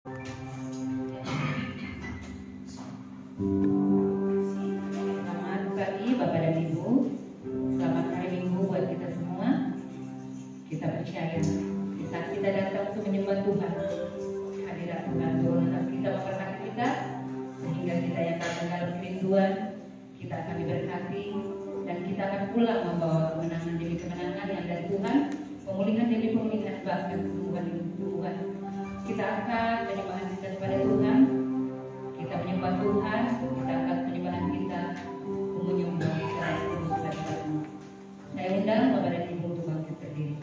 Selamat pagi Bapak dan Ibu. Selamat hari Minggu buat kita semua. Kita percaya di saat kita datang untuk menyembah Tuhan, hadirat Tuhan turun atas kita, memberkati kita, sehingga kita yang datang dalam kerinduan kita akan diberkati, dan kita akan pulang membawa kemenangan demi kemenangan yang dari Tuhan, pemulihan demi pemulihan, bahkan Tuhan demi Tuhan. Kita akan penyembahan kita kepada Tuhan. Kita menyembah Tuhan, kita angkat penyembahan kita, menyembah kita terus kepada Tuhan. Saya undang Bapak dan Ibu untuk bangkit berdiri.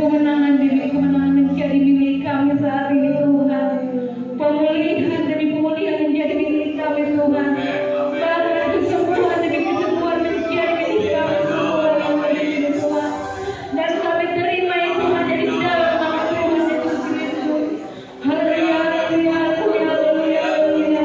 kemenangan demi kemenangan menjadi milik kami saat ini Tuhan. Pemulihan demi pemulihan menjadi milik kami Tuhan. Bahkan kesembuhan demi kesembuhan menjadi milik kami Tuhan. Dan kami terima itu hanya di dalam nama Tuhan Yesus Kristus. Haleluya, haleluya, haleluya, haleluya, haleluya.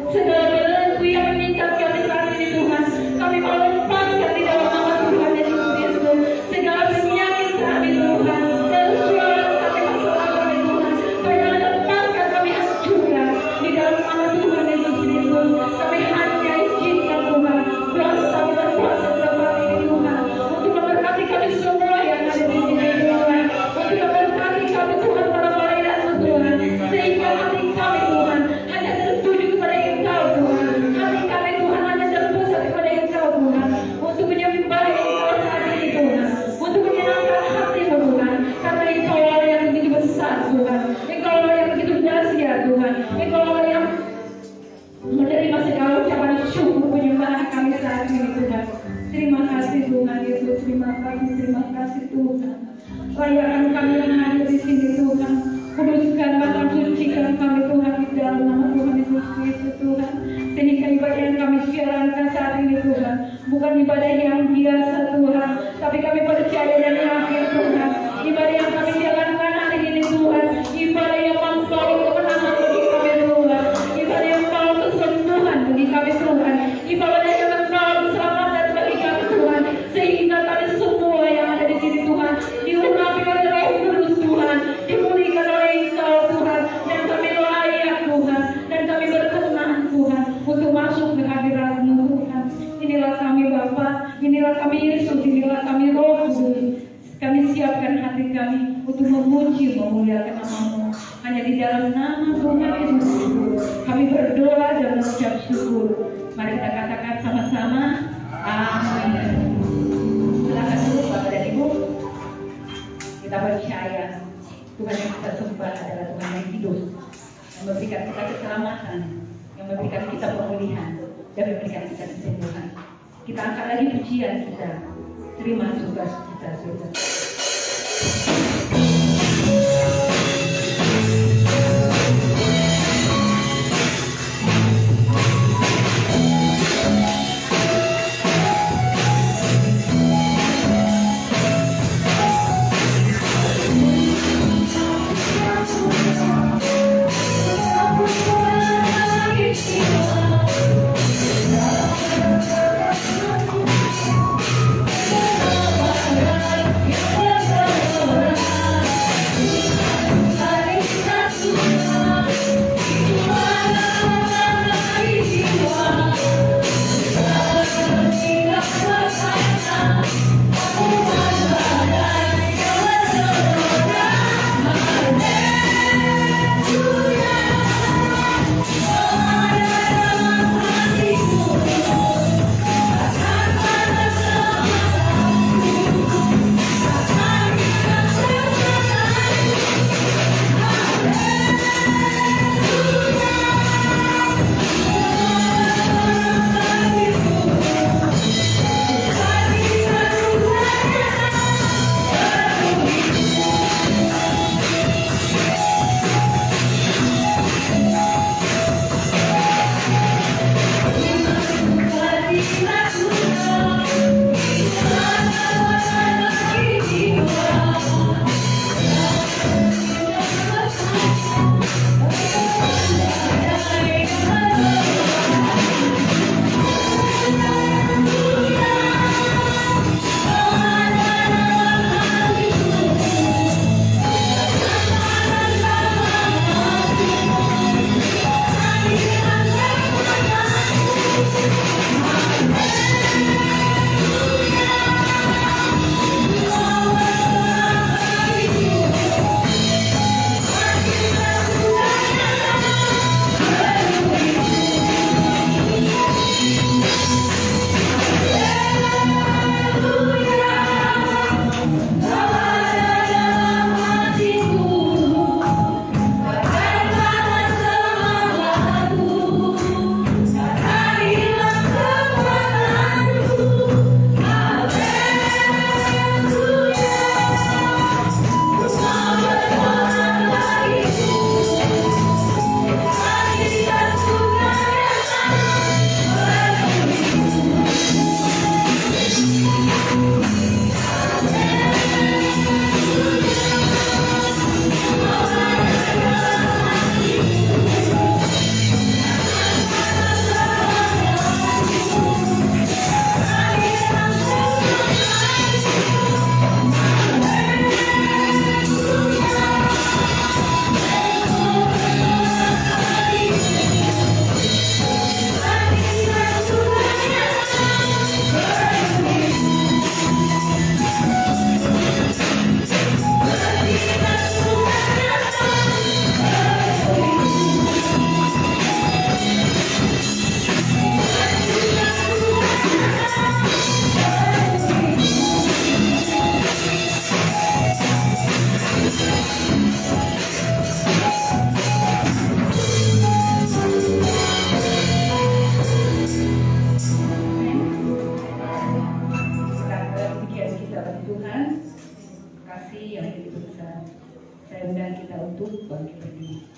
Segala belenggu yang mengikat kami saat ini Tuhan, kami mau lepaskan di dalam nama Tuhan Yesus Kristus. Segala penyakit kami Tuhan, kesulitan kami, masalah kami Tuhan, kami lepaskan, kami hancurkan di dalam nama Tuhan Yesus Kristus. Kami hanya izinkan Tuhan kuasa berkuasa dalam ini Tuhan, untuk memberkati kami semua yang ada di sini Tuhan, untuk memberkati kami Tuhan para malaikat Tuhan, sehingga hati kami Tuhan hanya tertuju kepada Engkau Tuhan, hati kami Tuhan hanya terpusat kepada Engkau Tuhan, untuk menyembah Engkau saat ini Tuhan, untuk menyenangkan hati-Mu Tuhan, karena Engkau Allah yang begitu besar Tuhan, Engkau Allah yang begitu dahsyat Tuhan, Engkau Allah yang menerima segala ucapan syukur penyembahan kami saat ini Tuhan. Terima kasih Tuhan Yesus, terima kasih Tuhan. Layakkan kami yang hadir di sini Tuhan, kuduskan bahkan sucikan kami Tuhan di dalam nama Tuhan Yesus Kristus Tuhan. Sehingga ibadah yang kami jalankan saat ini Tuhan bukan ibadah yang biasa Tuhan, tapi kami percaya dan yakin Tuhan, ibadah yang kami jalankan hari ini Tuhan, ibadah yang membawa kemenangan bagi kami Tuhan, ibadah yang membawa kesembuhan bagi kami Tuhan, ibadah yang membawa keselamatan bagi kami Tuhan, sehingga kami semua yang ada di sini Tuhan diurapi oleh Roh Kudus Tuhan, dipulihkan oleh Engkau Tuhan, dan kami layak Tuhan, dan kami berkenan Tuhan untuk masuk ke hadirat-Mu Tuhan. Inilah kami Bapa, inilah kami Yesus, inilah kami Roh Kudus. Kami siapkan hati kami untuk memuji, memuliakan nama-Mu. Hanya di dalam nama Tuhan Yesus kami berdoa dan mengucap syukur. Mari kita katakan sama-sama, amin. Silakan dulu Bapak dan Ibu. Kita percaya Tuhan yang kita sembah adalah Tuhan yang hidup, yang memberikan kita keselamatan, yang memberikan kita pemulihan, dan memberikan kita kesembuhan. Kita angkat lagi pujian kita. Terima tugas kita sudah. Yeah. Tuhan, kasih yang begitu besar. Saya undang kita untuk bangkit berdiri.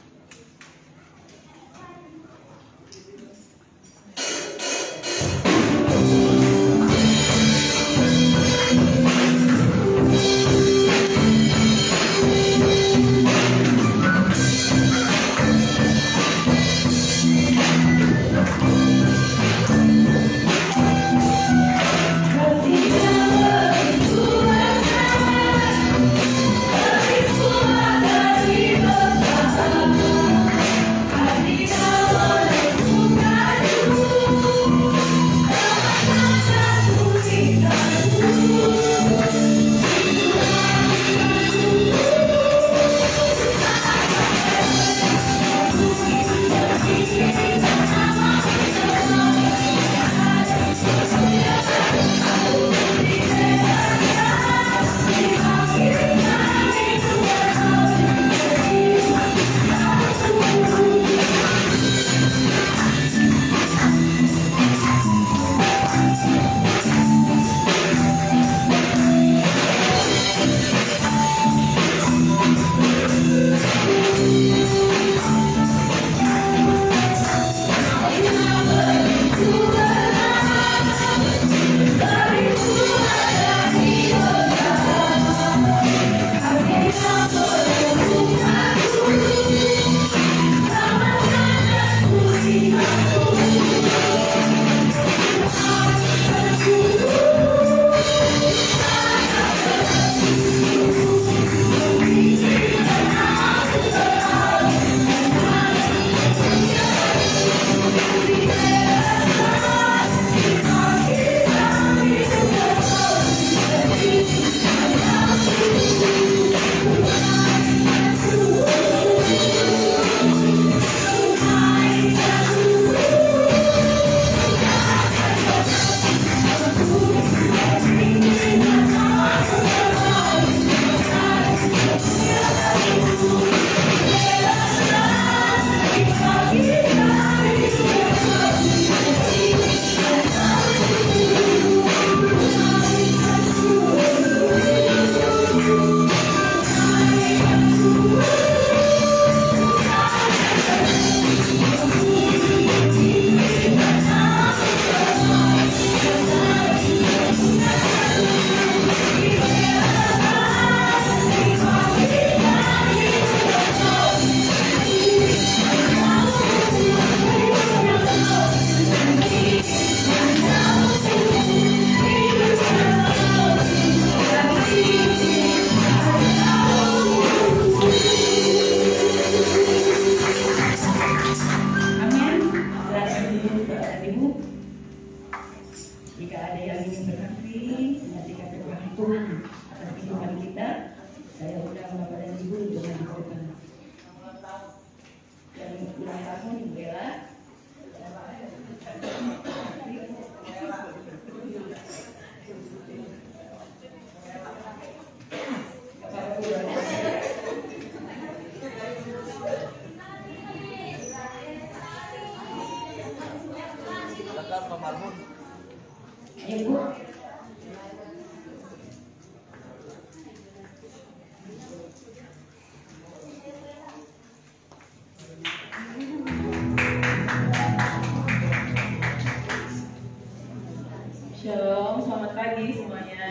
Shalom, selamat pagi semuanya.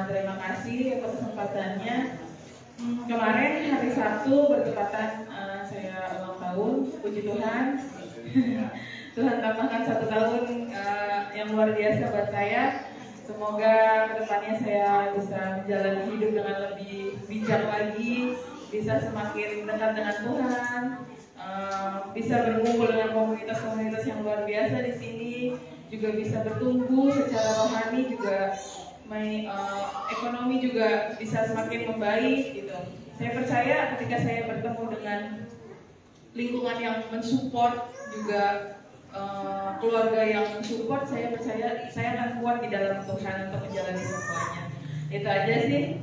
Terima kasih atas kesempatannya. Kemarin hari Sabtu bertepatan saya ulang tahun, puji Tuhan. Tuhan tambahkan 1 tahun yang luar biasa buat saya. Semoga kedepannya saya bisa menjalani hidup dengan lebih bijak lagi, bisa semakin dekat dengan Tuhan, bisa berkumpul dengan komunitas-komunitas yang luar biasa di sini, juga bisa bertumbuh secara rohani, juga ekonomi juga bisa semakin membaik gitu. Saya percaya ketika saya bertemu dengan lingkungan yang mensupport, juga keluarga yang mensupport, saya percaya saya akan kuat di dalam Tuhan untuk menjalani semuanya. Itu aja sih.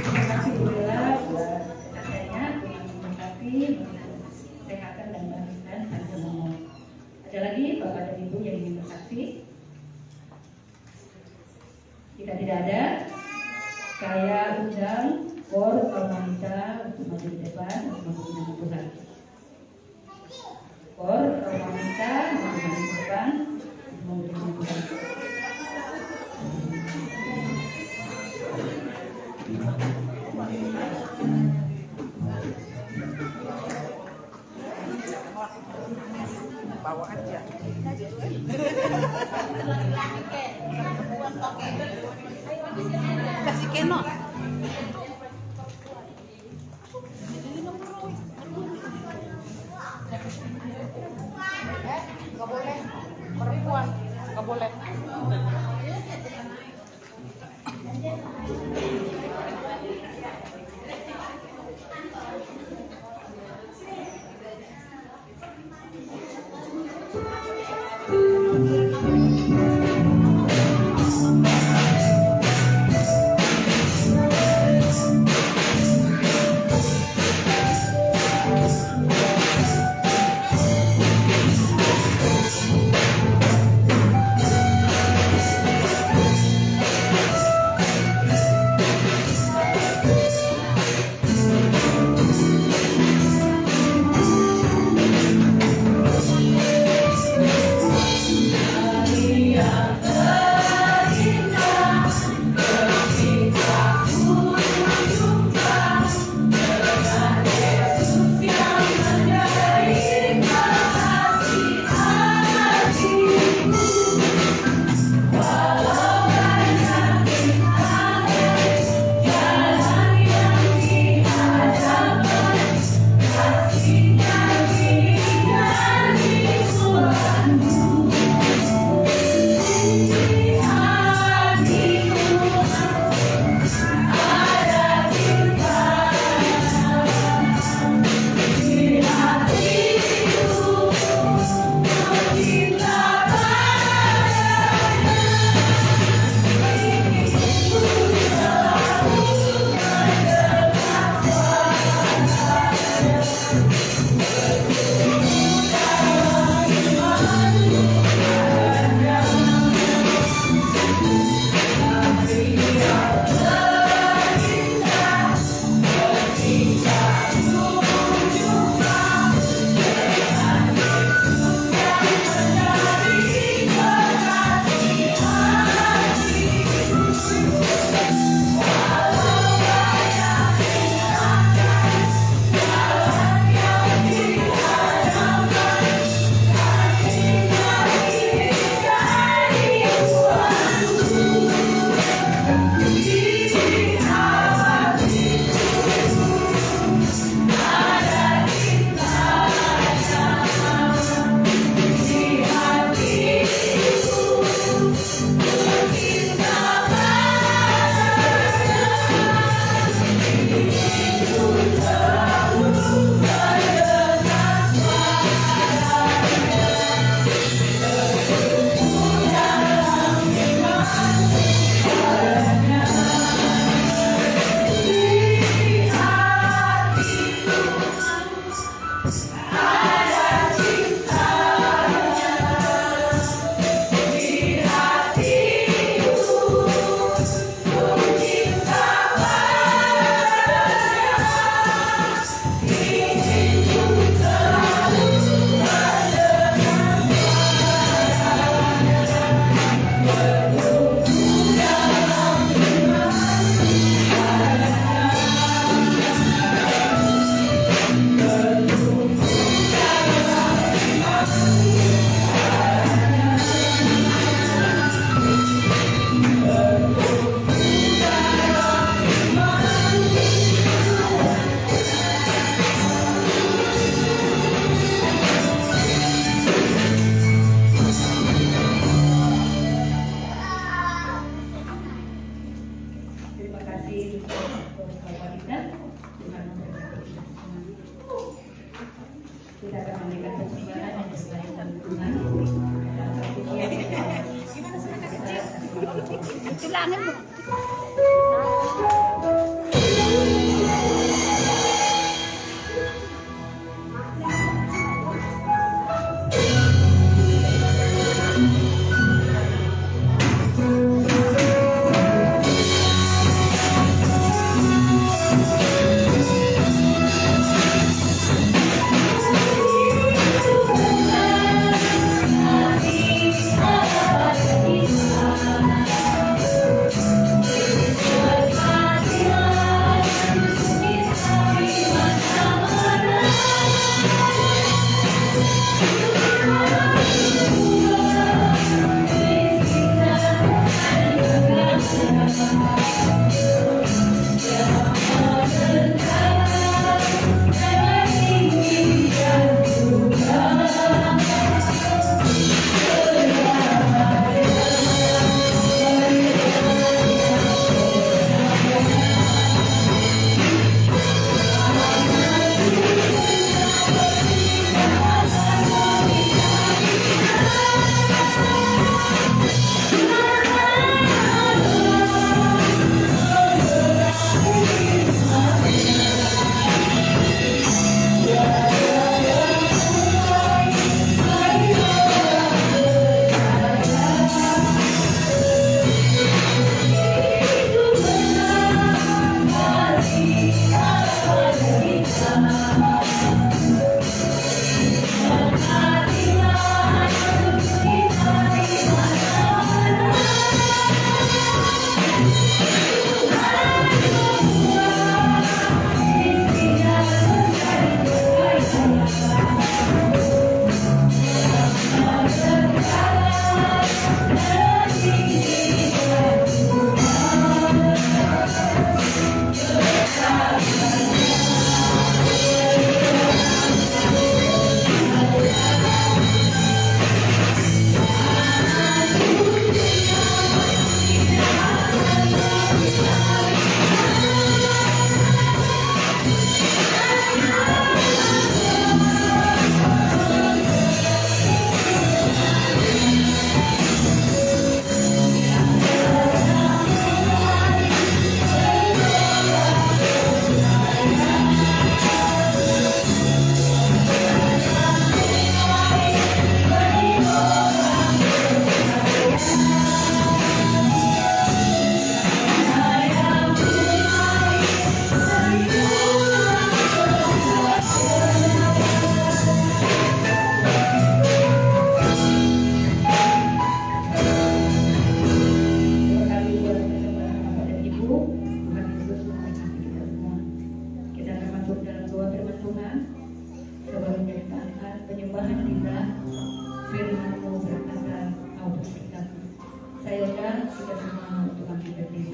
Terima kasih Bella buat katanya, Tuhan memberkati, kesehatan dan bangkitan sampai ngomong. Ada lagi Bapak dan Ibu yang ingin bersaksi? Jika tidak ada, saya undang KOR kaum wanita untuk maju di depan untuk memberi nama Tuhan. KOR kaum wanita maju di depan untuk memberi nama Tuhan. Bawa aja. Kasih keno. Nggak boleh perempuan, nggak boleh. Tulangin mo. kita semua Tuhan kita diri.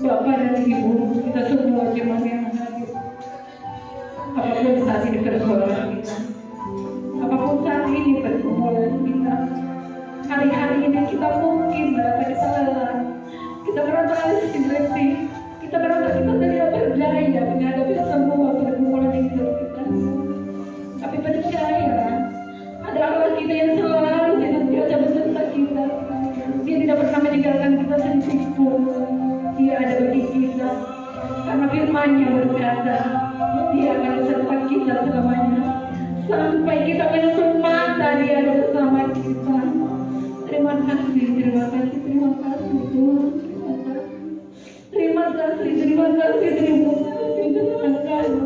Bapak dan Ibu, kita semua jemaat yang hadir, apapun saat ini pergumulan kita, apapun saat ini pergumulan kita, hari-hari ini kita mungkin merasa kita lelah, kita merasa letih, kita merasa kita tidak berdaya menghadapi semua pergumulan hidup kita. Tapi percaya, ada Allah kita yang selalu senantiasa beserta kita. Dia tidak pernah meninggalkan kita sedikit pun. Dia ada bagi kita. Karena firman-Nya berkata, Dia akan beserta kita selamanya. Sampai kita menutup mata, Dia ada bersama kita. Terima kasih, terima kasih, terima kasih Tuhan. Terima kasih, terima kasih, terima kasih, terima kasih.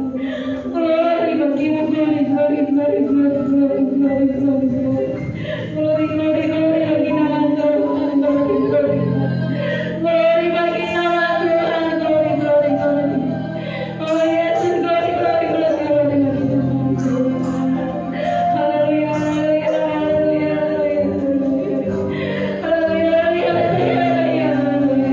Glory bagimu, glory, glory, glory, glory, glory, glory, glory, glory, glory, glory, glory bagi nama Tuhan, glory, glory, glory bagi nama Tuhan, glory, glory, glory. Oh Yesus, glory, glory, glory, glory bagi nama Tuhan. Haleluya, haleluya, haleluya, haleluya, haleluya, haleluya,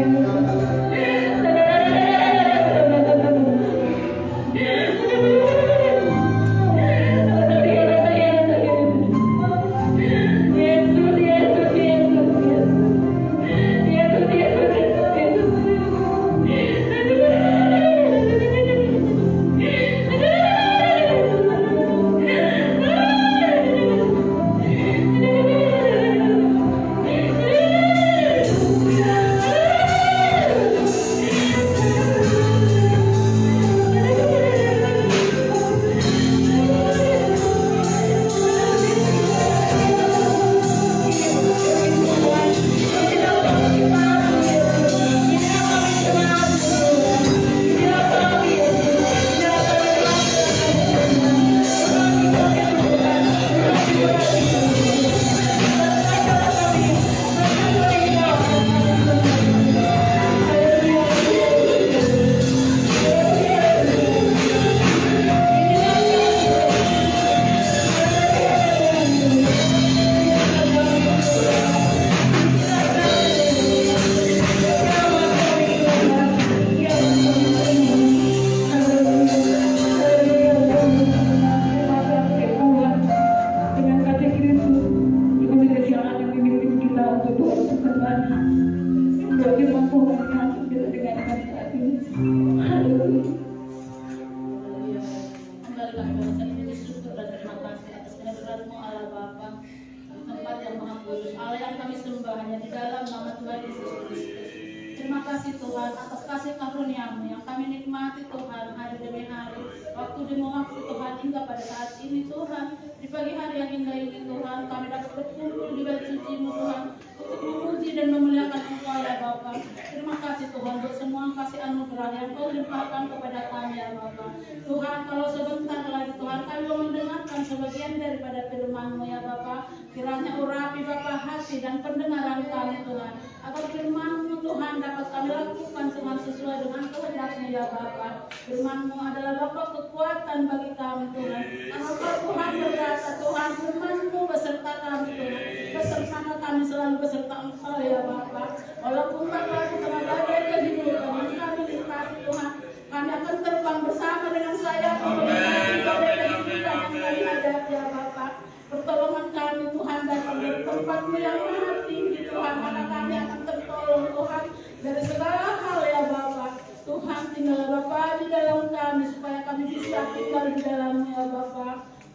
Terima kasih Tuhan atas kasih karunia-Mu yang kami nikmati Tuhan hari demi hari, waktu demi waktu Tuhan, hingga pada saat ini Tuhan, di pagi hari yang indah ini Tuhan, kami dapat berkumpul di bait suci-Mu Tuhan untuk memuji dan memuliakan Engkau ya Bapa. Terima kasih Tuhan untuk semua kasih anugerah yang Kau limpahkan kepada kami ya Bapa. Tuhan, kalau sebentar lagi Tuhan kami mau mendengarkan sebagian daripada firman-Mu ya Bapa, kiranya urapi Bapa hati dan pendengaran kami Tuhan, agar firman-Mu Tuhan dapat kami lakukan Tuhan sesuai dengan kehendak-Mu ya Bapa. Firman-Mu adalah Bapa kekuatan bagi kami Tuhan. Karena Tuhan berkata Tuhan, firman-Mu beserta kami Tuhan, beserta kami selalu beserta Engkau ya Bapa. Walaupun Bapa di tengah badai kehidupan yang kami nikmati Tuhan, kami akan terbang bersama dengan sayap melintasi badai kehidupan yang kami hadapi ya Bapa. Pertolongan kami Tuhan datang dari tempat-Mu yang maha tinggi Tuhan, maka kami akan tertolong Tuhan dari segala hal ya Bapa. Tuhan, tinggal Bapa di dalam kami supaya kami bisa tinggal di dalam-Mu ya Bapa.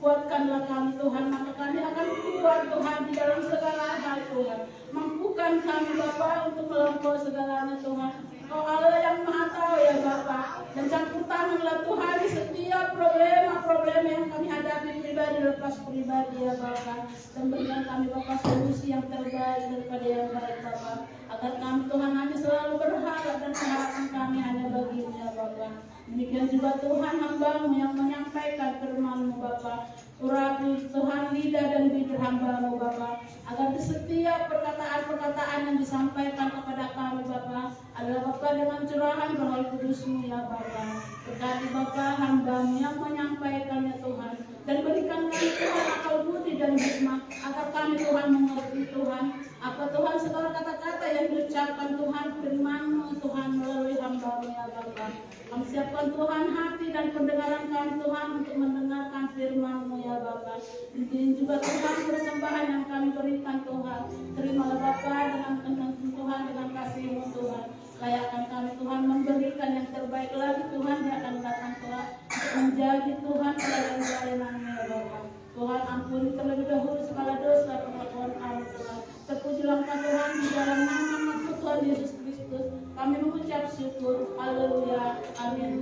Kuatkanlah kami Tuhan, maka kami akan kuat Tuhan di dalam segala hal Tuhan. Mampukan kami Bapa untuk melampaui segalanya Tuhan. Kau Allah yang maha tahu ya Bapa, dan campur tanganlah Tuhan di setiap problema yang kami hadapi pribadi lepas pribadi ya Bapa, dan berikan kami Bapa solusi yang terbaik daripada yang baik Bapa, agar kami Tuhan hanya selalu berharap dan harapan kami hanya bagi-Mu ya Bapa. Bapa. Demikian juga Tuhan hamba-Mu yang menyampaikan firman-Mu Bapa. Urapi Tuhan lidah dan bibir hamba-Mu Bapa, agar di setiap perkataan-perkataan yang disampaikan kepada kami Bapa adalah Bapa dengan curahan Roh Kudus-Mu ya Bapa. Berkati Bapa hamba-Mu yang menyampaikannya Tuhan, dan berikan kami Tuhan akal budi dan hikmat, agar kami Tuhan mengerti Tuhan apa Tuhan segala kata-kata yang diucapkan Tuhan, firman-Mu Tuhan melalui hamba-Mu ya Bapa. Kami siapkan Tuhan hati dan pendengaran kami Tuhan untuk mendengarkan firman-Mu ya Bapa. Dan juga Tuhan persembahan yang kami berikan Tuhan, terimalah Bapa dengan Tuhan, dengan kasih-Mu Tuhan. Layakkan kami Tuhan memberikan yang terbaik lagi Tuhan yang akan datang Tuhan, untuk menjadi Tuhan pelayan-pelayan-Mu ya Bapa. Tuhan ampuni terlebih dahulu segala dosa pengakuan kami Tuhan. Terpujilah Tuhan di dalam nama Tuhan Yesus Kristus. Kami mengucap syukur. Haleluya. Amin.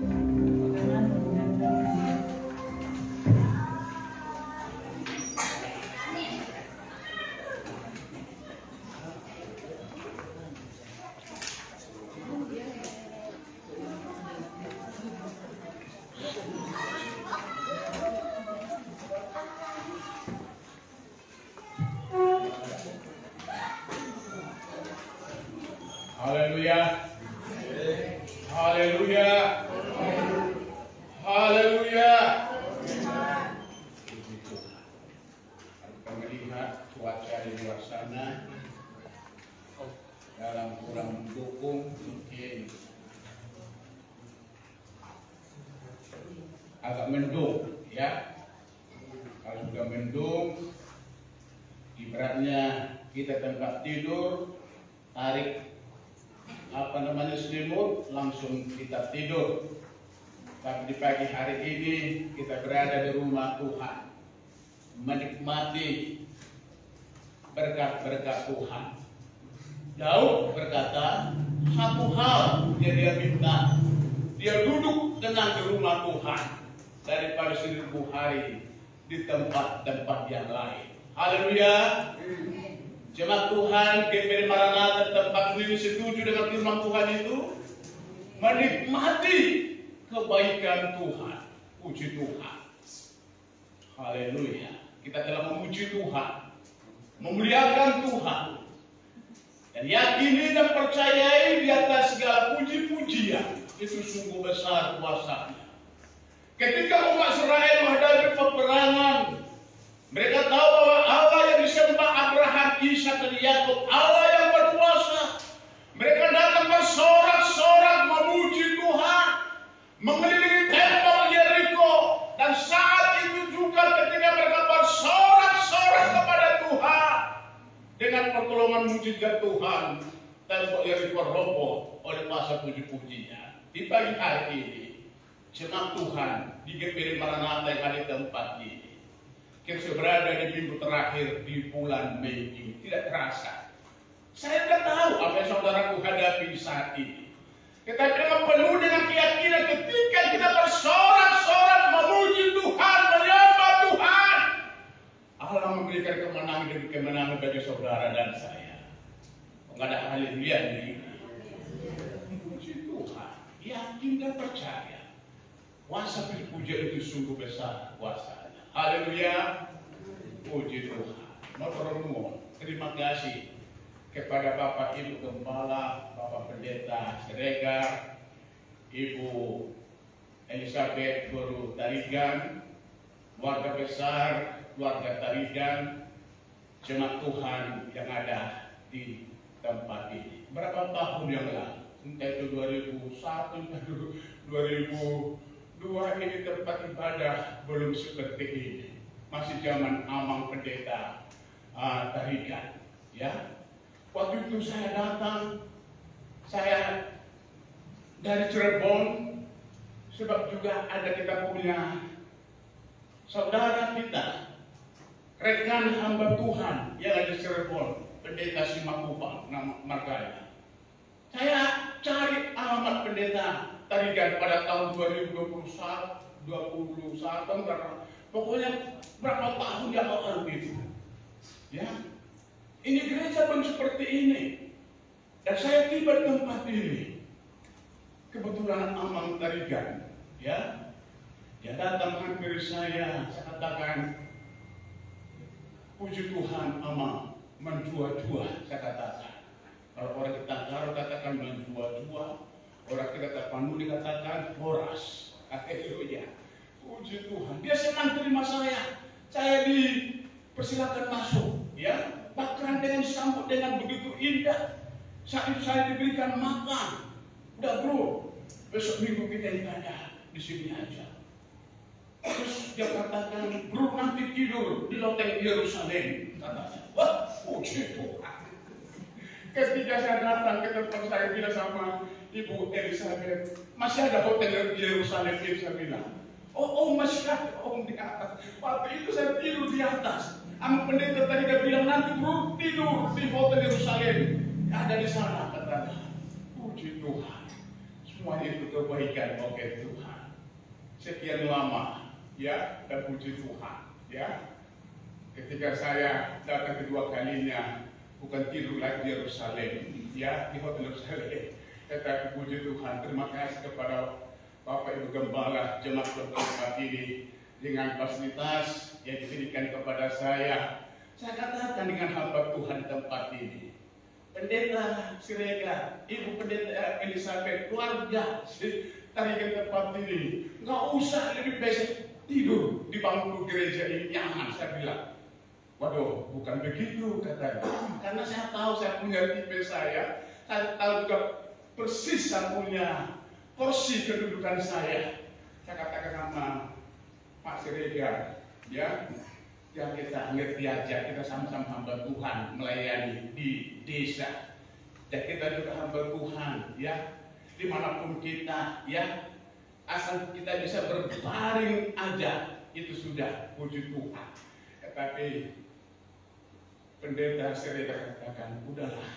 Haleluya. Haleluya. Haleluya. Kita melihat cuaca di luar sana dalam kurang mendukung, mungkin agak mendung ya. Kalau sudah mendung, ibaratnya kita tempat tidur, tarik selimut, langsung kita tidur. Tapi di pagi hari ini kita berada di rumah Tuhan, menikmati berkat-berkat Tuhan. Daud berkata, satu hal yang dia minta, dia duduk tenang di rumah Tuhan daripada 1000 hari di tempat-tempat yang lain. Haleluya. Jemaat Tuhan, GPD Maranatha tempat ini setuju dengan firman Tuhan itu, menikmati kebaikan Tuhan. Puji Tuhan. Haleluya. Kita telah memuji Tuhan, memuliakan Tuhan, dan yakini dan percayai di atas segala puji-pujian itu sungguh besar kuasanya. Ketika umat Israel menghadapi peperangan, mereka tahu bahwa Allah yang disembah Abraham, Ishak dan Yakub, Allah yang berkuasa. Mereka datang bersorak-sorak memuji Tuhan, mengelilingi tembok Yeriko, dan saat itu juga ketika mereka bersorak-sorak kepada Tuhan, dengan pertolongan mujizat Tuhan, tembok Yeriko roboh oleh masa puji-pujinya. Di pagi hari ini, jemaat Tuhan di GPD Maranatha yang ada di tempat ini, kita berada di minggu terakhir di bulan Mei ini, tidak terasa. Saya tidak tahu apa yang saudaraku hadapi saat ini. Tetapi dengan penuh dengan keyakinan ketika kita bersorak-sorak memuji Tuhan, menyembah Tuhan, Allah memberikan kemenangan demi kemenangan bagi saudara dan saya. Enggak ada haleluya ini. Memuji Tuhan, yakin dan percaya. Kuasa pujian itu sungguh besar kuasanya. Haleluya. Puji Tuhan. Matur nuwun. Terima kasih kepada Bapak Ibu Gembala, Bapak Pendeta Siregar, Ibu Elizabeth Guru Tarigan, keluarga besar, keluarga Tarigan, jemaat Tuhan yang ada di tempat ini. Berapa tahun yang lalu? Entah itu 2001, 2002 ini tempat ibadah belum seperti ini. Masih zaman Amang Pendeta Tarigan, ya. Waktu itu saya datang, saya dari Cirebon, sebab juga ada kita punya saudara kita, rekan hamba Tuhan yang ada di Cirebon, Pendeta Simakupang, nama marganya. Saya cari alamat Pendeta Tarigan pada tahun 2021, pokoknya berapa tahun yang lalu itu, ya. Ini gereja pun seperti ini. Dan saya tiba di tempat ini. Kebetulan kebetulan Amang Tarigan, ya, dia datang menghampiri saya katakan, puji Tuhan Amang, menjua-jua, saya katakan. Kalau orang kita katakan menjua-jua, orang kita Tapanuli dikatakan boras. Haleluya. Puji Tuhan. Dia senang terima saya dipersilakan masuk, ya. Bahkan dengan disambut dengan begitu indah. Saat itu saya diberikan makan. Udah bro, besok minggu kita ibadah di sini aja. Terus dia katakan, bro nanti tidur di loteng Yerusalem. Katanya, wah puji Tuhan. Ketika saya datang ke tempat saya bilang sama Ibu Elizabeth, masih ada hotel di Yerusalem. Saya bilang, oh masih ada, di atas. Waktu itu saya tidur di atas. Sama pendeta tadi dia bilang, nanti bro tidur di hotel Yerusalem. Ada di sana, katanya. Puji Tuhan. Semuanya itu kebaikan, oke Tuhan. Sekian lama, ya, dan puji Tuhan, ya. Ketika saya datang kedua kalinya, bukan tidur lagi di Yerusalem, ya, di hotel Yerusalem. Tetapi puji Tuhan, terima kasih kepada Bapak Ibu Gembala jemaat tempat ini dengan fasilitas yang diberikan kepada saya. Saya katakan dengan hamba Tuhan tempat ini, Pendeta Siregar, Ibu Pendeta Elizabeth, keluarga tarikan tempat ini, nggak usah lebih baik tidur di bangku gereja ini, nyaman. Saya bilang, waduh, bukan begitu katanya. Karena saya tahu saya punya tipe saya tahu juga persis saya punya porsi kedudukan saya. Saya katakan sama Pak Siregar, ya kita ngerti aja, kita sama-sama hamba Tuhan melayani di desa. Dan kita juga hamba Tuhan, ya, dimanapun kita, ya, asal kita bisa berbaring aja, itu sudah puji Tuhan. Tetapi Pendeta Siregar katakan, udahlah,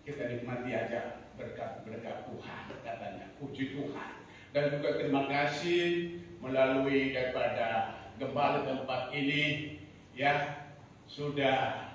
kita nikmati aja berkat Tuhan, katanya, puji Tuhan. Dan juga terima kasih melalui daripada gembala tempat ini, ya, sudah,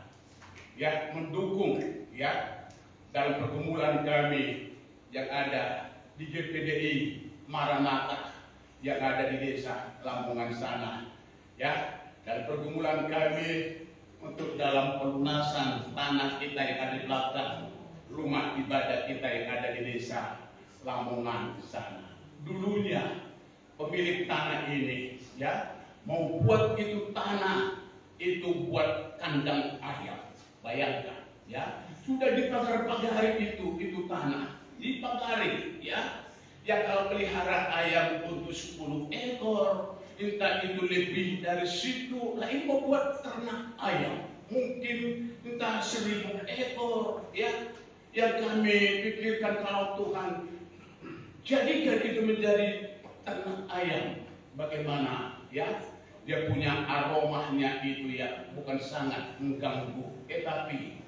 ya, mendukung, ya, dalam pergumulan kami yang ada di GPDI Maranatha yang ada di desa Lamongan sana, ya, dan pergumulan kami untuk dalam pelunasan tanah kita yang ada di belakang rumah ibadah kita yang ada di desa Lamongan sana. Dulunya pemilik tanah ini, ya, mau buat itu tanah itu buat kandang ayam. Bayangkan, ya, sudah dipagar-pagari itu tanah, dipagari, ya. Ya kalau pelihara ayam untuk 10 ekor, entah itu lebih dari situ, lah ini mau buat ternak ayam, mungkin entah 1000 ekor, ya. Yang kami pikirkan kalau Tuhan jadikan itu menjadi ternak ayam, bagaimana, ya? Dia punya aromanya itu, ya, bukan sangat mengganggu. Tetapi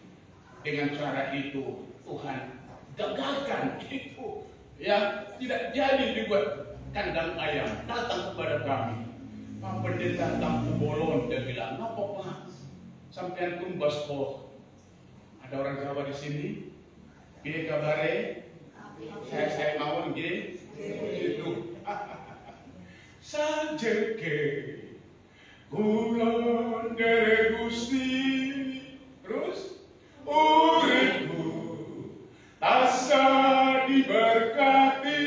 dengan cara itu Tuhan gagalkan itu, ya, tidak jadi dibuat kandang ayam. Datang kepada kami Pak Pendeta Tampu Bolon, dia bilang, "Napa Pak, sampean tumbas kok?" Ada orang Jawa di sini. Piye kabare? Saya mawon nggih. Itu. Sajeke Kulon dari Gusti, terus uripku asa diberkati,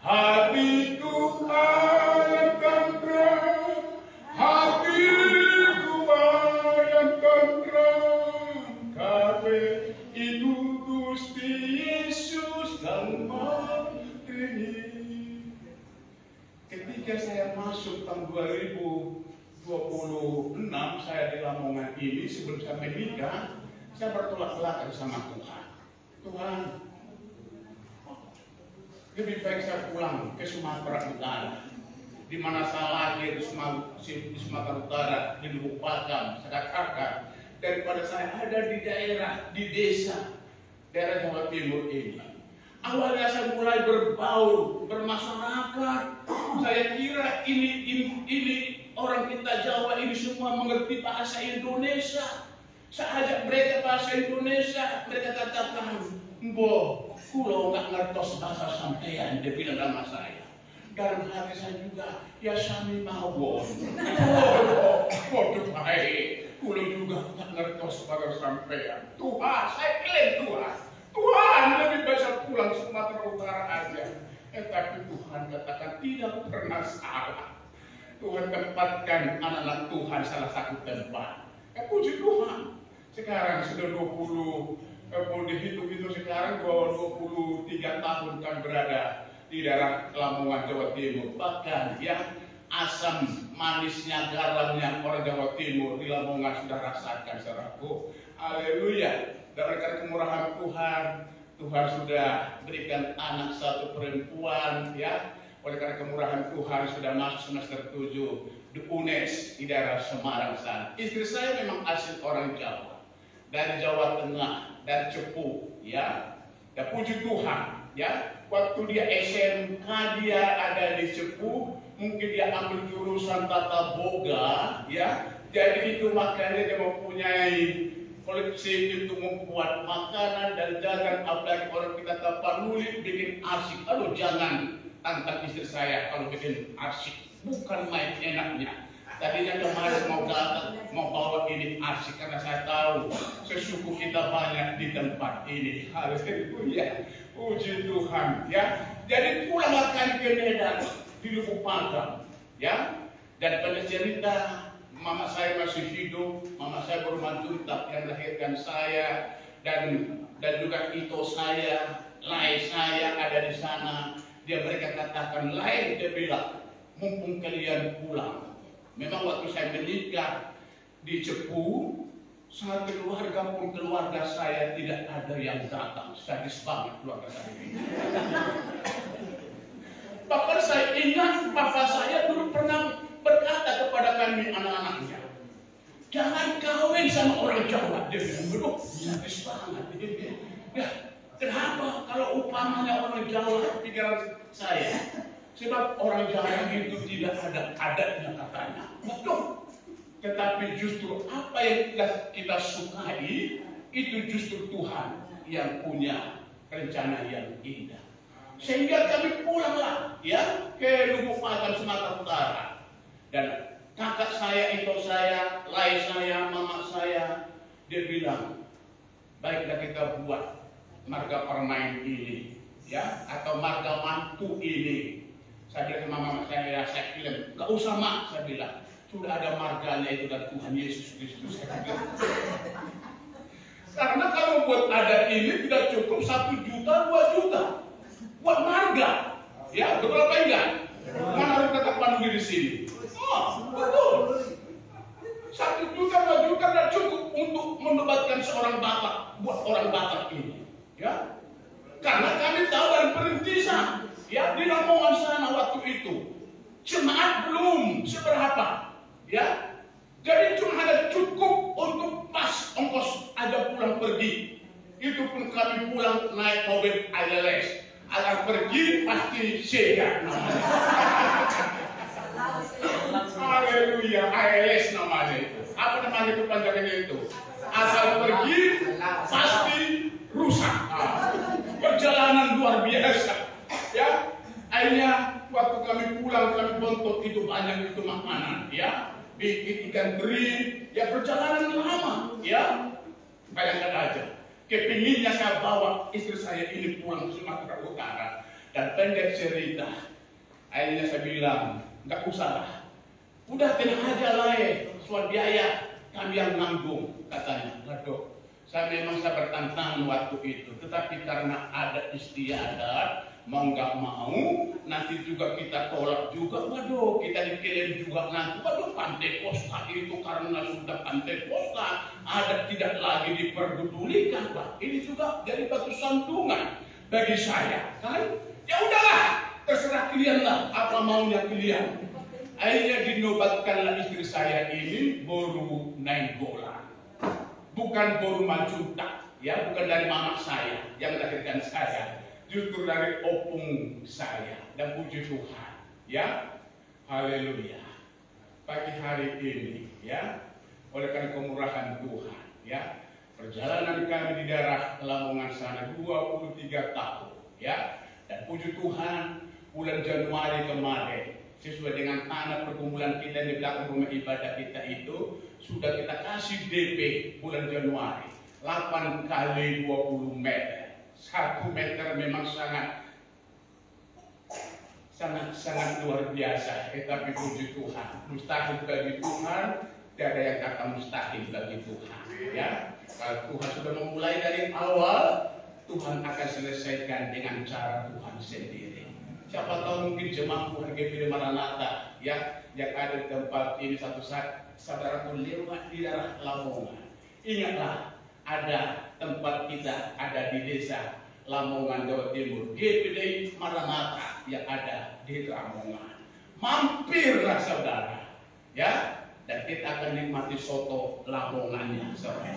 hatiku ayam tentram, hatiku ayam tentram, kabeh itu Gusti Yesus kang marini. Ketika saya masuk tahun 2026, saya di Lamongan ini, sebelum saya menikah, saya bertolak belakang sama Tuhan. Tuhan, lebih baik saya pulang ke Sumatera Utara, di mana saya lahir di Sumatera Utara, di Lubuk Pakam, saya katakan, daripada saya ada di daerah, di desa, daerah Jawa Timur ini. Awalnya saya mulai berbaur, bermasyarakat. Saya kira ini orang kita Jawa ini semua mengerti bahasa Indonesia. Saya ajak mereka bahasa Indonesia, mereka katakan, "Mbok, kulo nggak ngertos bahasa sampean, dia bilang sama saya. Dalam hati saya juga, ya sami mawon. Waduh baik, kulo juga nggak ngertos bahasa sampean. Tuhan, saya klaim Tuhan. Tuhan lebih bisa pulang Sumatera Utara aja. Tapi Tuhan katakan tidak pernah salah. Tuhan tempatkan anak-anak Tuhan salah satu tempat. Puji Tuhan. Sekarang sudah 20, mau dihitung-hitung sekarang 23 tahun kan berada di daerah Lamongan, Jawa Timur. Bahkan ya asam manisnya, garamnya orang Jawa Timur di Lamongan sudah rasakan saudaraku. Haleluya. Dari kemurahan Tuhan, Tuhan sudah berikan anak satu perempuan ya. Oleh karena kemurahan Tuhan sudah masuk semester 7 di UNES di daerah Semarang sana. Istri saya memang asli orang Jawa, dari Jawa Tengah, dari Cepu ya. Dan puji Tuhan ya, waktu dia SMK dia ada di Cepu, mungkin dia ambil jurusan tata boga ya. Jadi itu makanya dia mempunyai koleksi itu membuat makanan dan jajan, apalagi orang kita dapat nulis bikin arsip. Aduh jangan tantang istri saya kalau bikin arsip, bukan main enaknya. Tadinya kemarin mau datang, mau bawa ini arsip karena saya tahu sesuku kita banyak di tempat ini. Haleluya, puji Tuhan ya. Jadi pulanglah kami ke Medan di Lubuk Pangkal ya. Dan pada cerita mama saya masih hidup, mama saya baru mantuntak yang melahirkan saya, dan juga itu saya, lai saya ada di sana. Mereka katakan lain, dia bilang, mumpung kalian pulang. Memang waktu saya menikah di Cepu, saat keluarga pun keluarga saya tidak ada yang datang. Sadis banget keluarga saya ini. Bahkan saya ingat bapak saya dulu pernah berkata kepada kami anak-anaknya, jangan kawin sama orang Jawa. Dia bilang, belum, sadis banget. Ya, kenapa kalau upamanya orang Jawa pikiran saya? Sebab orang Jawa itu tidak ada adatnya katanya. Betul. Tetapi justru apa yang kita sukai, itu justru Tuhan yang punya rencana yang indah. Sehingga kami pulanglah ya ke Lubuk Pangkal, Sumatera Utara. Dan kakak saya, itu saya, lai saya, mama saya, dia bilang, baiklah kita buat marga permain ini, ya, atau marga mantu ini. Saya bilang sama mama saya, saya bilang, gak usah mak, saya bilang, sudah ada marganya itu dari Tuhan Yesus Kristus. Karena kalau buat adat ini tidak cukup 1 juta, 2 juta, buat marga, ya, betul apa enggak? Mana harus tetap panduli di sini? Oh, betul. 1 juta, 2 juta tidak cukup untuk menobatkan seorang bapak, buat orang bapak ini, ya. Karena kami tahu dan perintisan, ya, di Lamongan sana waktu itu jemaat belum seberapa, ya. Jadi cuma ada cukup untuk pas ongkos aja pulang pergi. Itu pun kami pulang naik mobil ALS. Agar pergi pasti sehat namanya. Haleluya, ALS namanya itu. Apa namanya itu panjangannya itu? Asal pergi pasti rusak. Perjalanan luar biasa. Ya, akhirnya waktu kami pulang kami bontot itu banyak itu makanan, ya, bikin ikan teri, ya perjalanan lama, ya, bayangkan aja. Kepinginnya saya bawa istri saya ini pulang ke Sumatera Utara, dan pendek cerita, akhirnya saya bilang nggak usah lah, udah tenang aja lah ya, soal biaya kami yang nanggung katanya. Aduh, saya memang saya bertantang waktu itu, tetapi karena ada istiadat, mau nggak mau, nanti juga kita tolak juga. Waduh, kita dikirim juga nanti. Waduh, Pantekosta itu karena sudah Pantekosta, ada tidak lagi diperdulikan, Pak. Ini juga jadi batu sandungan bagi saya, kan? Ya udahlah, terserah kalian lah, apa maunya kalian. Akhirnya dinobatkanlah istri saya ini Boru Nainggolan, bukan Boru Majuntak, ya, bukan dari mama saya yang melahirkan saya. Justru dari opung saya, dan puji Tuhan, ya, haleluya. Pagi hari ini, ya, oleh karena kemurahan Tuhan, ya, perjalanan kami di daerah Lamongan sana 23 tahun, ya. Dan puji Tuhan, bulan Januari kemarin, sesuai dengan tanah pergumulan kita di belakang rumah ibadah kita itu, sudah kita kasih DP bulan Januari 8 kali 20 meter. 1 meter memang sangat luar biasa, tapi puji Tuhan, mustahil bagi Tuhan, tiada yang kata mustahil bagi Tuhan, ya. Kalau Tuhan sudah memulai dari awal, Tuhan akan selesaikan dengan cara Tuhan sendiri. Siapa tahu mungkin jemaah Tuhan GPD Maranatha, ya, yang ada di tempat ini satu saat saudaraku lewat di daerah Lamongan. Ingatlah, ada tempat kita ada di desa Lamongan, Jawa Timur, GPD Maranatha yang ada di Lamongan. Mampirlah saudara, ya, dan kita akan nikmati soto Lamongannya, saudara.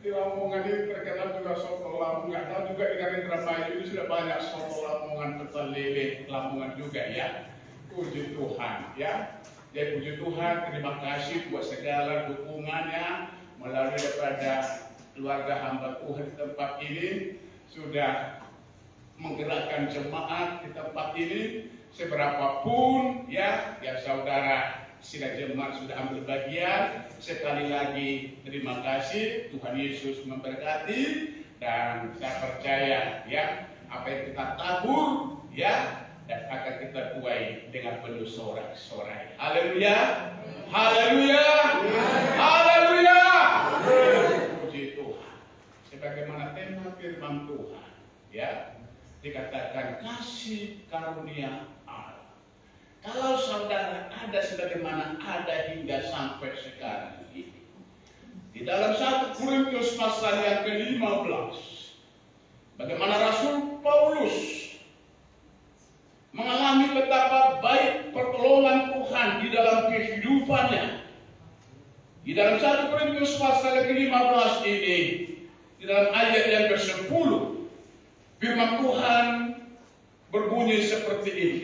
Di Lamongan ini terkenal juga soto Lamongan. Nggak tahu juga di Indramayu ini sudah banyak soto Lamongan, pecel lele Lamongan juga, ya. Puji Tuhan, ya. Jadi puji Tuhan, terima kasih buat segala dukungannya melalui daripada keluarga hamba Tuhan di tempat ini sudah menggerakkan jemaat di tempat ini seberapapun, ya saudara sila jemaat sudah ambil bagian. Sekali lagi terima kasih, Tuhan Yesus memberkati, dan saya percaya, ya, apa yang kita tabur, ya, dan akan kita tuai dengan penuh sorak-sorai. Haleluya, haleluya, haleluya. Puji Tuhan. Sebagaimana tema firman Tuhan, ya, dikatakan kasih karunia Allah. Kalau saudara ada sebagaimana ada hingga sampai sekarang ini, di dalam 1 Korintus pasal yang ke-15, bagaimana Rasul Paulus mengalami betapa baik pertolongan Tuhan di dalam kehidupannya. Di dalam 1 Korintus pasal yang ke-15 ini, di dalam ayat yang ke-10, firman Tuhan berbunyi seperti ini.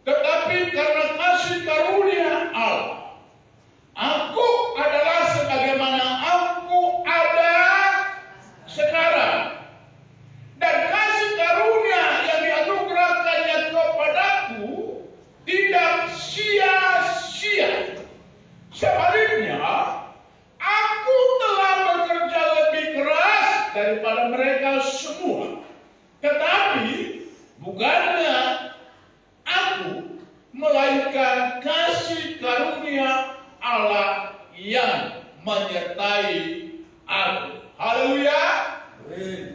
Tetapi karena kasih karunia Allah, aku adalah sebagaimana aku ada sekarang. Dan kasih karunia yang dianugerahkannya kepadaku tidak sia-sia. Sebaliknya, aku telah bekerja lebih keras daripada mereka semua. Tetapi bukannya aku, melainkan kasih karunia Allah yang menyertai aku. Haleluya,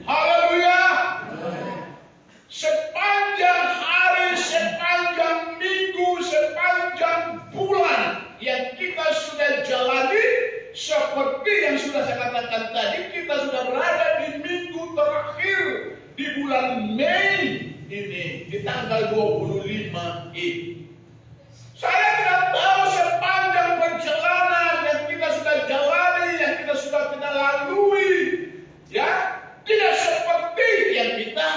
haleluya. Sepanjang hari, sepanjang minggu, sepanjang bulan yang kita sudah jalani, seperti yang sudah saya katakan tadi, kita sudah berada di minggu terakhir di bulan Mei ini, di tanggal 25 ini. Saya tidak tahu sepanjang perjalanan yang kita sudah jalani, yang kita sudah lalui, ya, tidak seperti yang kita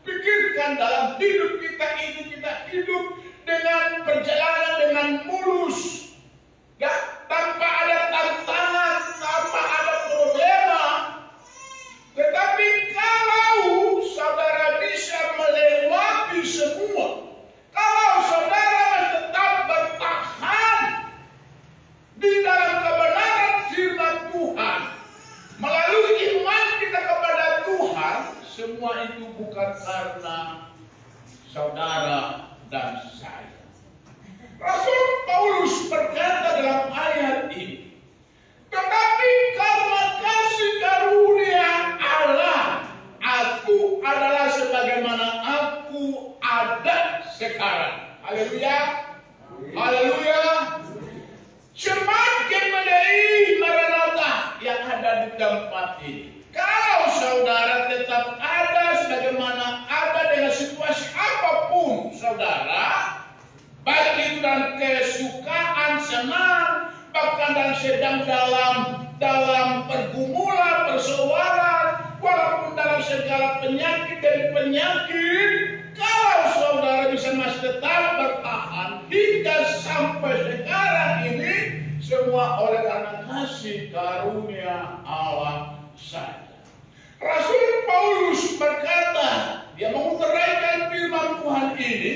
pikirkan dalam hidup kita ini. Kita hidup dengan perjalanan dengan mulus, ya, tanpa ada tantangan, tanpa ada problema. Tetapi kalau saudara bisa melewati semua, kalau saudara tetap bertahan di dalam kebenaran firman Tuhan, melalui iman kita kepada Tuhan, semua itu bukan karena saudara dan saya. Rasul Paulus berkata dalam ayat ini, tetapi karena kasih karunia Allah, aku adalah sebagaimana aku ada sekarang. Haleluya, haleluya. Jemaat GPD Maranatha yang ada di tempat ini, kalau saudara tetap ada sebagaimana ada dengan situasi apapun saudara, baik itu dalam kesukaan, senang, bahkan dan sedang dalam pergumulan, persoalan, walaupun dalam segala penyakit dari penyakit, kalau saudara bisa masih tetap bertahan hingga sampai sekarang ini, semua oleh karena kasih karunia Allah saja. Rasul Paulus berkata, dia mengutarakan firman Tuhan ini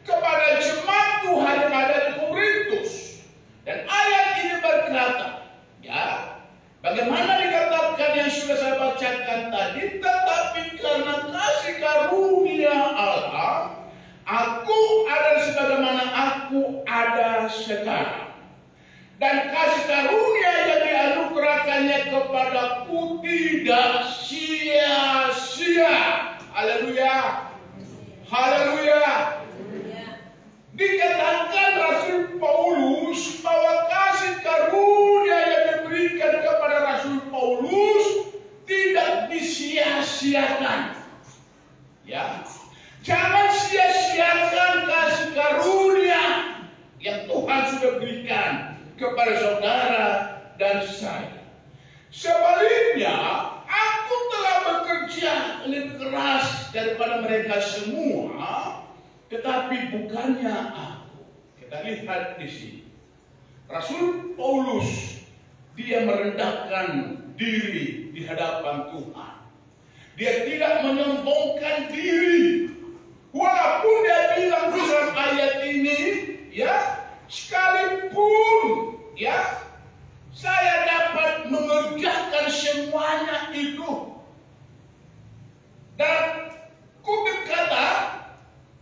kepada jemaat Tuhan yang ada di Korintus. Dan ayat ini berkata, ya, bagaimana dikatakan yang sudah saya bacakan tadi, tetapi karena kasih karunia Allah, aku ada sebagaimana aku ada sekarang. Dan kasih karunia yang dianugerahkannya kepadaku tidak sia-sia. Haleluya. Haleluya. Dikatakan Rasul Paulus bahwa kasih karunia yang diberikan kepada Rasul Paulus tidak disia-siakan. Ya. Jangan sia-siakan kasih karunia yang Tuhan sudah berikan kepada saudara dan saya. Sebaliknya, aku telah bekerja lebih keras daripada mereka semua, tetapi bukannya aku. Kita lihat di sini. Rasul Paulus, dia merendahkan diri di hadapan Tuhan. Dia tidak menyombongkan diri. Walaupun dia bilang di dalam ayat ini, ya, sekalipun, ya, saya dapat mengerjakan semuanya itu. Dan ku berkata,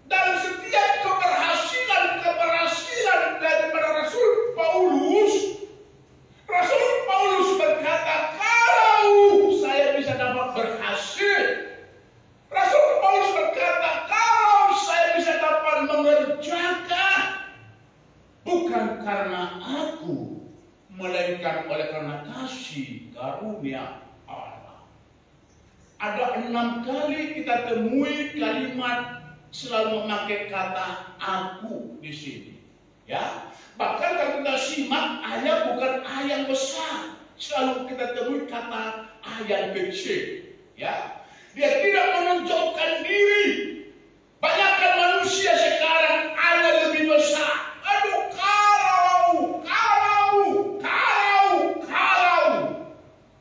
dalam setiap keberhasilan daripada Rasul Paulus berkata, kalau saya bisa dapat berhasil, Rasul Paulus berkata, kalau saya bisa dapat mengerjakan, bukan karena aku, melainkan oleh karena kasih karunia Allah. Ada 6 kali kita temui kalimat selalu memakai kata aku di sini. Ya, bahkan kalau kita simak ayat bukan ayat besar, selalu kita temui kata ayat kecil. Ya, dia tidak menunjukkan diri. Banyakkan manusia sekarang ada lebih besar. Aduh,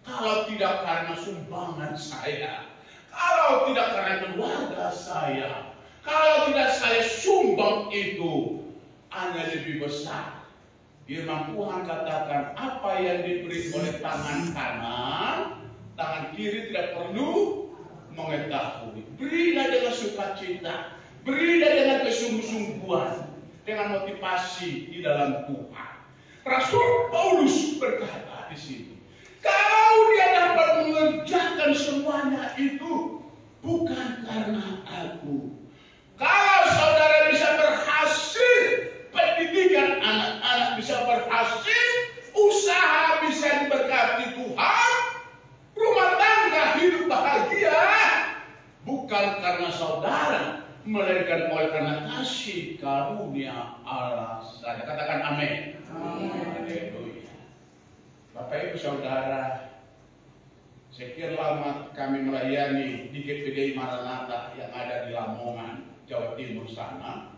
kalau tidak karena sumbangan saya, kalau tidak karena keluarga saya, kalau tidak saya sumbang itu, Anda lebih besar. Firman Tuhan katakan, apa yang diberi oleh tangan kanan, tangan kiri tidak perlu mengetahui. Berilah dengan sukacita, berilah dengan kesungguh-sungguhan, dengan motivasi di dalam Tuhan. Rasul Paulus berkata di sini, kalau dia dapat mengerjakan semuanya itu, bukan karena aku. Kalau saudara bisa berhasil, pendidikan anak-anak bisa berhasil, usaha bisa diberkati Tuhan, rumah tangga hidup bahagia, bukan karena saudara, melainkan oleh karena kasih karunia Allah saja. Katakan amin. Haleluya. Bapak Ibu Saudara, sekian lama kami melayani di GPDI Maranatha yang ada di Lamongan, Jawa Timur sana.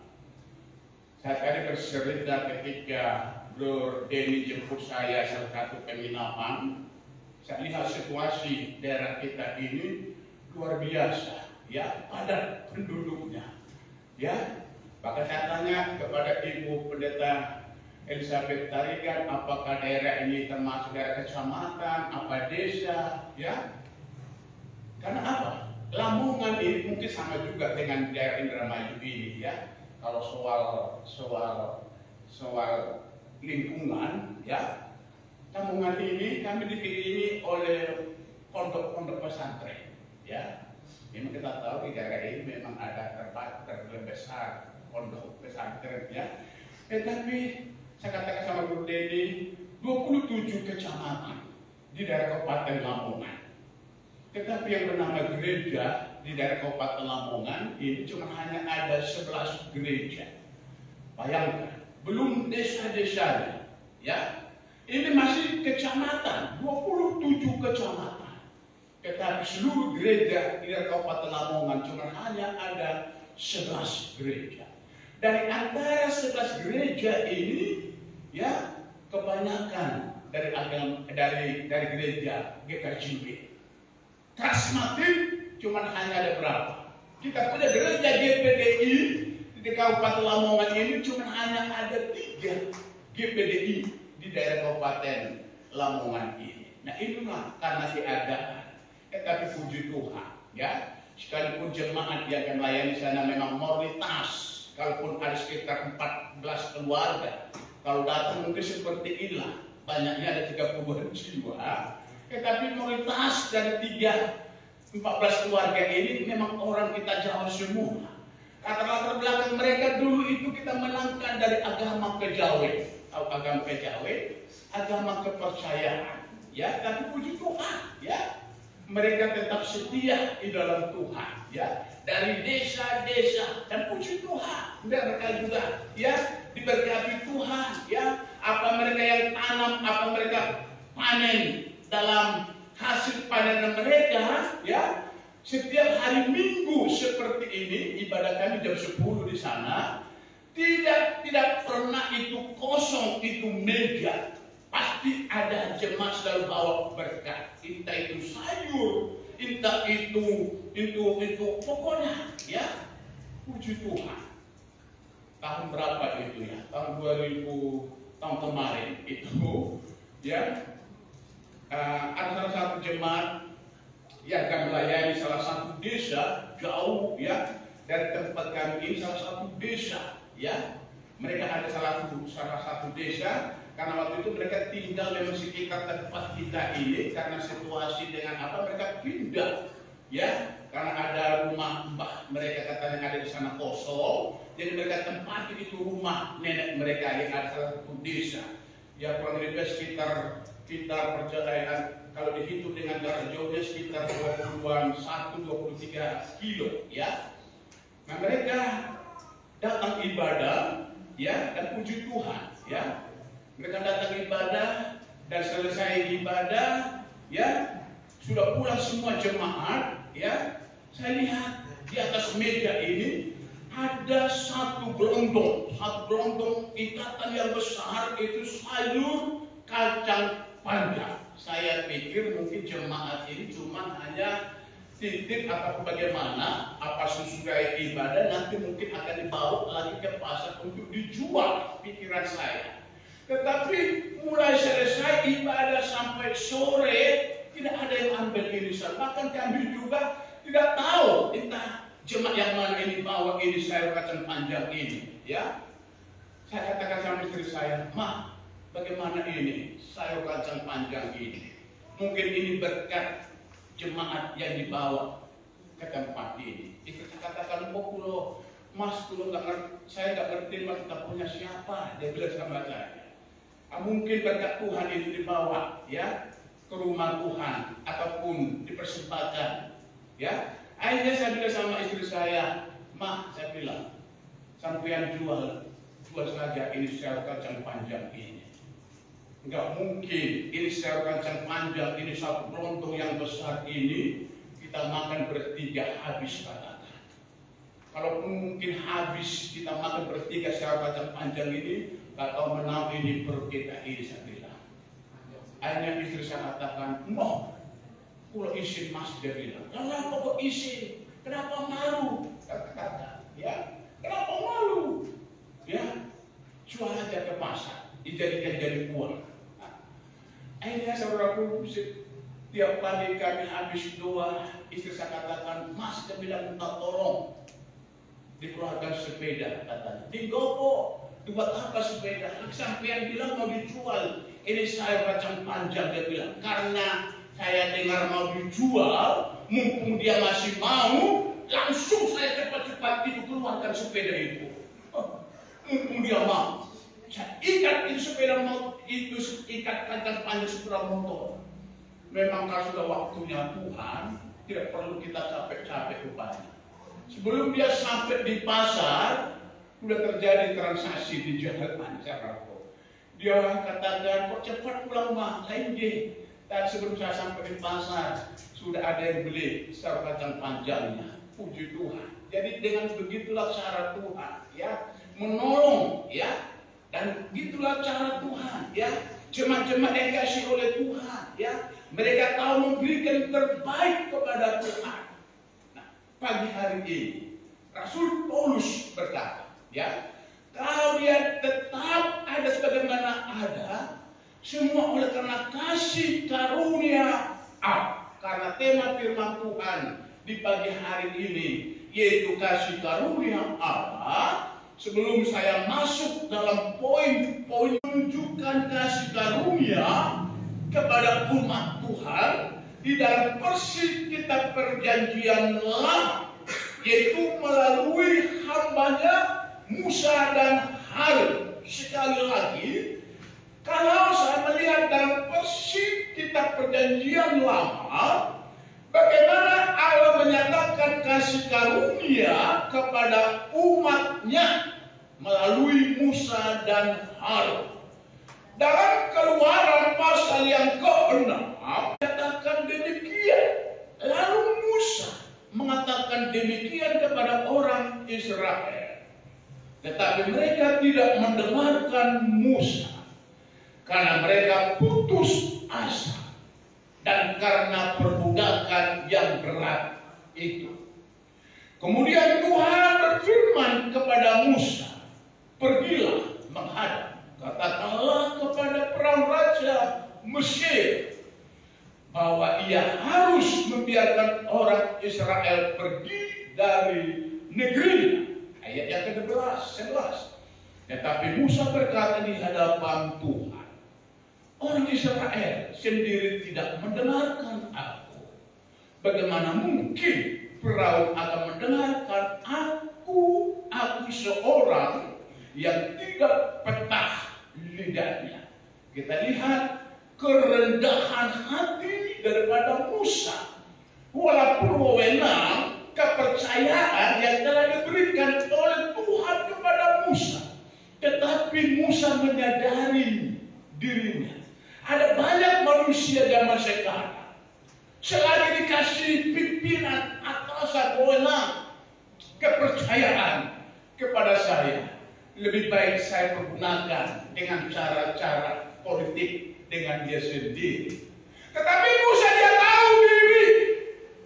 Saya tadi bercerita ketika Bro Denny jemput saya salah satu penginapan. Saya lihat situasi daerah kita ini luar biasa, ya, padat penduduknya, ya. Bahkan saya tanya kepada Ibu Pendeta Elizabeth Tarigan, apakah daerah ini termasuk daerah kecamatan, apa desa, ya? Karena apa? Lamongan ini mungkin sama juga dengan daerah Indramayu ini, ya. Kalau soal lingkungan, ya, Lamongan ini kami dikelilingi oleh pondok-pondok pesantren, ya. Memang kita tahu di daerah ini memang ada terbesar pondok pesantren, ya. Tetapi saya katakan sama Guru Denny, 27 kecamatan di daerah Kabupaten Lamongan. Tetapi yang bernama gereja di daerah Kabupaten Lamongan ini cuma hanya ada 11 gereja. Bayangkan, belum desa-desanya, ya. Ini masih kecamatan, 27 kecamatan. Tetapi seluruh gereja di daerah Kabupaten Lamongan cuma hanya ada 11 gereja. Dari antara 11 gereja ini, ya, kebanyakan dari gereja GKJB. Karismatik cuman hanya ada berapa? Kita punya gereja GPDI di Kabupaten Lamongan ini cuma hanya ada 3 GPDI di daerah Kabupaten Lamongan ini. Nah inilah karena keadaan. Tapi puji Tuhan, ya, sekalipun jemaat yang akan melayani sana memang mayoritas, kalaupun ada sekitar 14 keluarga, kalau datang mungkin seperti inilah, banyaknya ada 30 jiwa. Tetapi mayoritas dari 14 keluarga ini memang orang kita Jawa semua. Latar belakang mereka dulu itu kita menangkan dari agama kejawen. Tahu agama kejawen? Agama kepercayaan. Ya, tapi puji Tuhan, ya. Mereka tetap setia di dalam Tuhan, ya. Dari desa-desa dan puji Tuhan, mereka juga, ya, diberkati Tuhan, ya. Apa mereka yang tanam, apa mereka panen dalam hasil panen mereka, ya. Setiap hari Minggu seperti ini, ibadah kami jam 10 di sana, tidak pernah itu kosong, itu meja. Pasti ada jemaat selalu bawa berkat. Entah itu sayur, entah itu pokoknya, ya. Puji Tuhan. Tahun berapa itu ya? Tahun 2000, tahun kemarin itu, ya. Ada salah satu jemaat yang akan melayani salah satu desa jauh, ya, dari tempat kami ini, salah satu desa, ya. Mereka ada salah satu desa, karena waktu itu mereka tinggal memang sekitar tempat kita ini, karena situasi dengan apa mereka pindah, ya, karena ada rumah mbah mereka katanya ada di sana kosong, jadi mereka tempati itu rumah nenek mereka yang ada salah satu desa, ya, kurang lebih sekitar perjalanan kalau dihitung dengan jarak jauhnya sekitar 21-23 kilo, ya. Nah mereka datang ibadah, ya, dan puji Tuhan, ya. Mereka datang ibadah dan selesai ibadah, ya, sudah pulang semua jemaat, ya. Saya lihat di atas meja ini ada satu gelondong ikatan yang besar, itu sayur kacang panjang. Saya pikir mungkin jemaat ini cuma hanya titip atau bagaimana, apa sesudah ibadah nanti mungkin akan dibawa lagi ke pasar untuk dijual, pikiran saya. Tetapi mulai selesai ibadah sampai sore tidak ada yang ambil irisan. Bahkan kami juga tidak tahu entah jemaat yang mana ini bawa ini sayur kacang panjang ini, ya. Saya katakan sama istri saya, "Ma, bagaimana ini sayur kacang panjang ini? Mungkin ini berkat jemaat yang dibawa ke tempat ini." Itu katakan, "Oh, Mas, saya nggak ngerti, Mas, kita punya siapa?" Dia bilang sama saya. Mungkin berkat Tuhan itu dibawa, ya, ke rumah Tuhan ataupun dipersembahkan, ya. Akhirnya saya bilang sama istri saya, "Ma," saya bilang, "sampean jual saja ini sayur kacang panjang ini. Enggak mungkin ini sayur kacang panjang ini satu kelontong yang besar ini kita makan bertiga habis, katakan. Kalaupun mungkin habis kita makan bertiga sayur kacang panjang ini, gak tahu menang ini perut kita ini," saya bilang. Akhirnya istri saya katakan, "Noh, kalau isi Mas," dia bilang. "Kenapa kok isi? Kenapa malu?" Kata, ya, "Kenapa malu? Ya, jual aja ke pasar, dijadikan jadi uang." Akhirnya saudaraku, setiap kali kami habis doa, istri saya katakan, "Mas," dia bilang, "minta tolong dikeluarkan sepeda," katanya. "Digopo, dibuat apa sepeda? Sampean bilang mau dijual, ini sayur kacang panjang," dia bilang. "Karena saya dengar mau dijual, mumpung dia masih mau, langsung saya cepat-cepat itu keluarkan sepeda itu. Mumpung dia mau, saya ikat itu sepeda motor, itu ikat kacang panjang sepeda motor." Memang kalau sudah waktunya Tuhan, tidak perlu kita capek-capek rupanya. Sebelum dia sampai di pasar, sudah terjadi transaksi di jalan. Dia katakan, "Kok cepat pulang, Mak?" "Lain deh. Tadi sebelum saya sampai di pasar, sudah ada yang beli sayur kacang panjangnya." Puji Tuhan. Jadi dengan begitulah cara Tuhan, ya, menolong, ya, Dan gitulah cara Tuhan, ya. Jemaat-jemaat yang dikasih oleh Tuhan, ya. Mereka tahu memberikan terbaik kepada Tuhan. Nah, pagi hari ini Rasul Paulus berkata, ya, kalau dia tetap ada sebagaimana ada, semua oleh karena kasih karunia Allah. Karena tema firman Tuhan di pagi hari ini yaitu kasih karunia Allah. Sebelum saya masuk dalam poin-poin menunjukkan kasih karunia kepada umat Tuhan di dalam versi kitab perjanjian lama, yaitu melalui hambanya Musa dan Harun. Sekali lagi, kalau saya melihat dalam versi kitab perjanjian lama, bagaimana Allah menyatakan kasih karunia kepada umatnya melalui Musa dan Harun. Dalam Keluaran pasal yang ke-6 katakan demikian. Lalu Musa mengatakan demikian kepada orang Israel. Tetapi mereka tidak mendengarkan Musa karena mereka putus asa dan karena perbudakan yang berat itu. Kemudian Tuhan berfirman kepada Musa, pergilah menghadap. Katakanlah kepada perahu raja Mesir bahwa ia harus membiarkan orang Israel pergi dari negerinya. Ayat yang ke-11. Tetapi Musa berkata di hadapan Tuhan, orang Israel sendiri tidak mendengarkan aku. Bagaimana mungkin perahu akan mendengarkan aku seorang yang tidak petah lidahnya. Kita lihat kerendahan hati daripada Musa. Walaupun wewenang kepercayaan yang telah diberikan oleh Tuhan kepada Musa, tetapi Musa menyadari dirinya. Ada banyak manusia zaman sekarang, selagi dikasih pimpinan atasan wewenang kepercayaan kepada saya, lebih baik saya pergunakan dengan cara-cara politik dengan dia sendiri. Tetapi Musa dia tahu diri,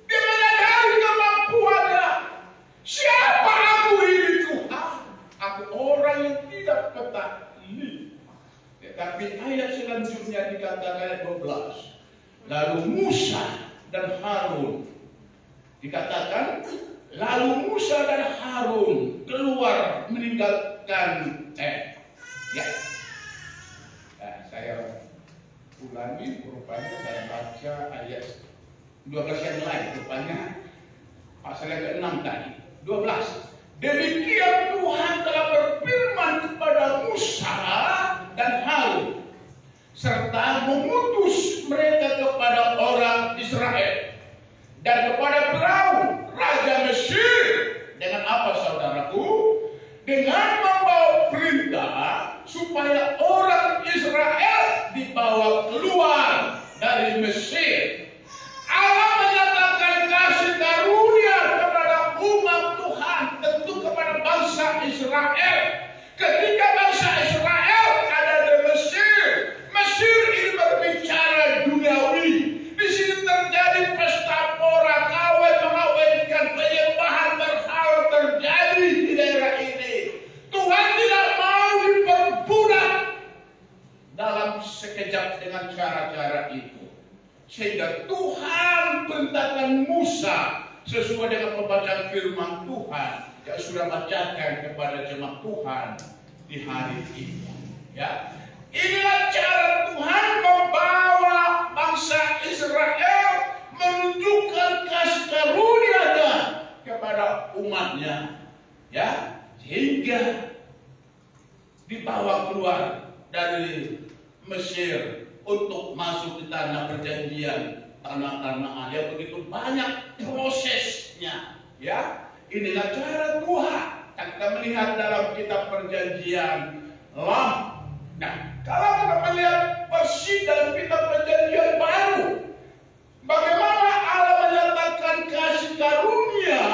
dia menyadari kemampuannya. Siapa aku ini Tuhan? Aku orang yang tidak petah lidah. Tetapi ayat selanjutnya dikatakan ayat 12. Lalu Musa dan Harun dikatakan, lalu Musa dan Harun keluar meninggalkan saya ulangi, rupanya saya baca ayat 12 yang lain, rupanya pasal yang ke-6 tadi. 12. Demikian Tuhan telah berfirman kepada Musa dan Harun serta mengutus mereka kepada orang Israel dan kepada perahu raja Mesir dengan apa saudaraku? Dengan membawa perintah supaya orang Israel dibawa keluar dari Mesir. Allah menyatakan kasih karunia kepada umat Tuhan, tentu kepada bangsa Israel. Ketika bangsa Israel ada di Mesir, Mesir ini berbicara duniawi. Di sini terjadi pesta pora, kawin mengawinkan, penyembahan berhala terjadi di daerah ini. Tuhan tidak mau diperbudak dalam sekejap dengan cara-cara itu. Sehingga Tuhan perintahkan Musa sesuai dengan pembacaan firman Tuhan yang sudah bacakan kepada jemaat Tuhan di hari ini. Ya, inilah cara Tuhan membawa bangsa Israel menunjukkan kasih karunia-Nya kepada umatnya. Ya, sehingga dibawa keluar dari Mesir untuk masuk di tanah perjanjian, tanah Kanaan yang begitu banyak prosesnya. Ya, inilah cara Tuhan. Kita melihat dalam kitab perjanjian lama. Nah, kalau kita melihat versi dalam kitab perjanjian baru, bagaimana Allah menyatakan kasih karunia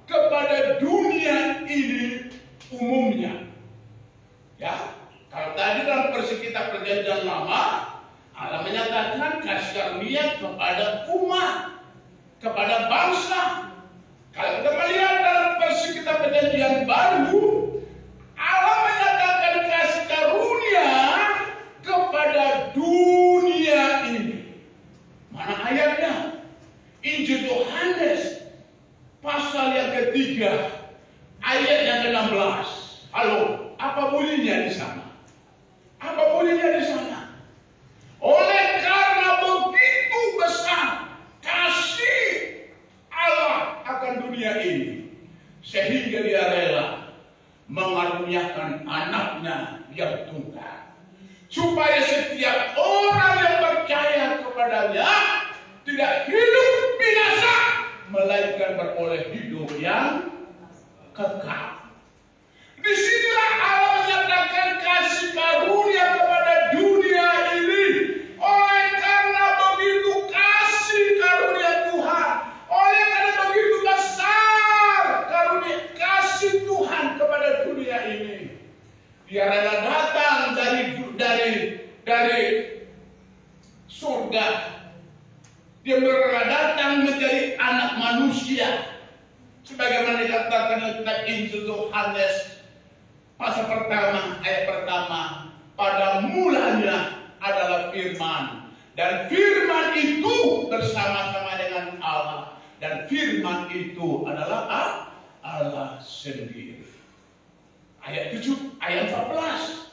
kepada dunia ini umumnya. Ya, kitab Perjanjian Lama, Allah menyatakan kasih karunia kepada umat, kepada bangsa. Kalau kita melihat dalam kitab Perjanjian Baru, Allah menyatakan kasih karunia kepada dunia ini. Mana ayatnya? Injil Yohanes pasal yang ketiga, ayat yang ke-16. Halo, apa bunyinya di sana? Apa bunyinya di sana? Oleh karena begitu besar kasih Allah akan dunia ini, sehingga dia rela mengaruniakan anaknya yang tunggal, supaya setiap orang yang percaya kepadanya tidak hidup binasa, melainkan beroleh hidup yang kekal. Disinilah Allah menyatakan kasih karunia kepada dunia ini. Oleh karena begitu kasih karunia Tuhan, oleh karena begitu besar karunia kasih Tuhan kepada dunia ini, Dia rela datang dari surga. Dia rela datang menjadi anak manusia, sebagaimana dikatakan dalam kitab Injil Yohanes pasal pertama, ayat pertama, pada mulanya adalah firman, dan firman itu bersama-sama dengan Allah, dan firman itu adalah Allah sendiri. Ayat 7, ayat 14.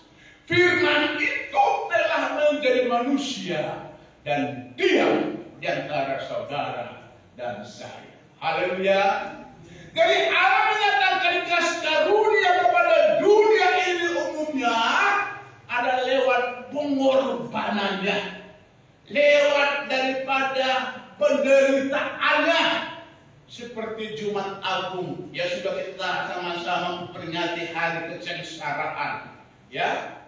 Firman itu telah menjadi manusia dan diam di antara saudara dan saya. Haleluya. Jadi Allah menyatakan kasih karunia kepada dunia ini umumnya ada lewat pengorbanannya, lewat daripada penderitaannya, seperti Jumat Agung ya, sudah kita sama-sama memperingati hari kesengsaraan ya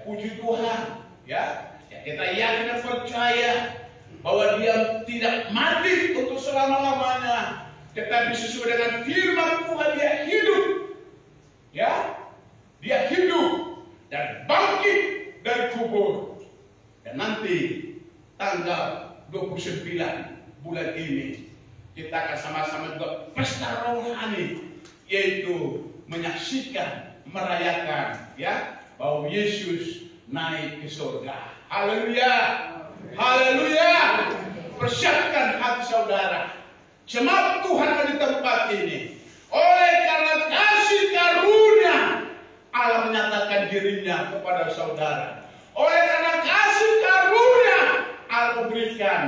puji Tuhan ya kita yakin dan percaya bahwa Dia tidak mati untuk selama-lamanya, tetapi sesuai dengan firman Tuhan Dia hidup ya, Dia hidup dan bangkit dari kubur. Dan nanti tanggal 29 bulan ini kita akan sama-sama juga pesta rohani, yaitu menyaksikan, merayakan ya bahwa Yesus naik ke surga. Haleluya, haleluya. Persiapkan hati saudara, jemaat Tuhan di tempat ini. Oleh karena kasih karunia, Allah menyatakan dirinya kepada saudara. Oleh karena kasih karunia, Allah memberikan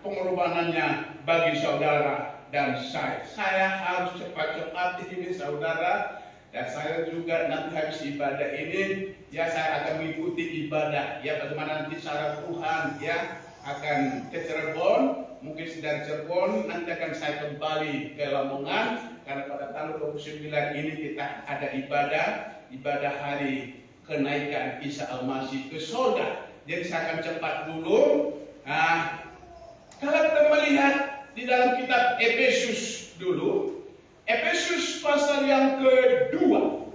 pengorbanannya bagi saudara dan saya. Saya harus cepat-cepat ini saudara, dan saya juga nanti habis ibadah ini ya saya akan mengikuti ibadah ya, bagaimana nanti cara Tuhan ya akan ke Cirebon, mungkin dari Cirebon nanti akan saya kembali ke Lamongan, karena pada tanggal 29 ini kita ada ibadah hari kenaikan Isa Al-Masih ke surga. Jadi saya akan cepat dulu. Nah, kalau kita melihat di dalam kitab Efesus dulu, Efesus pasal yang kedua.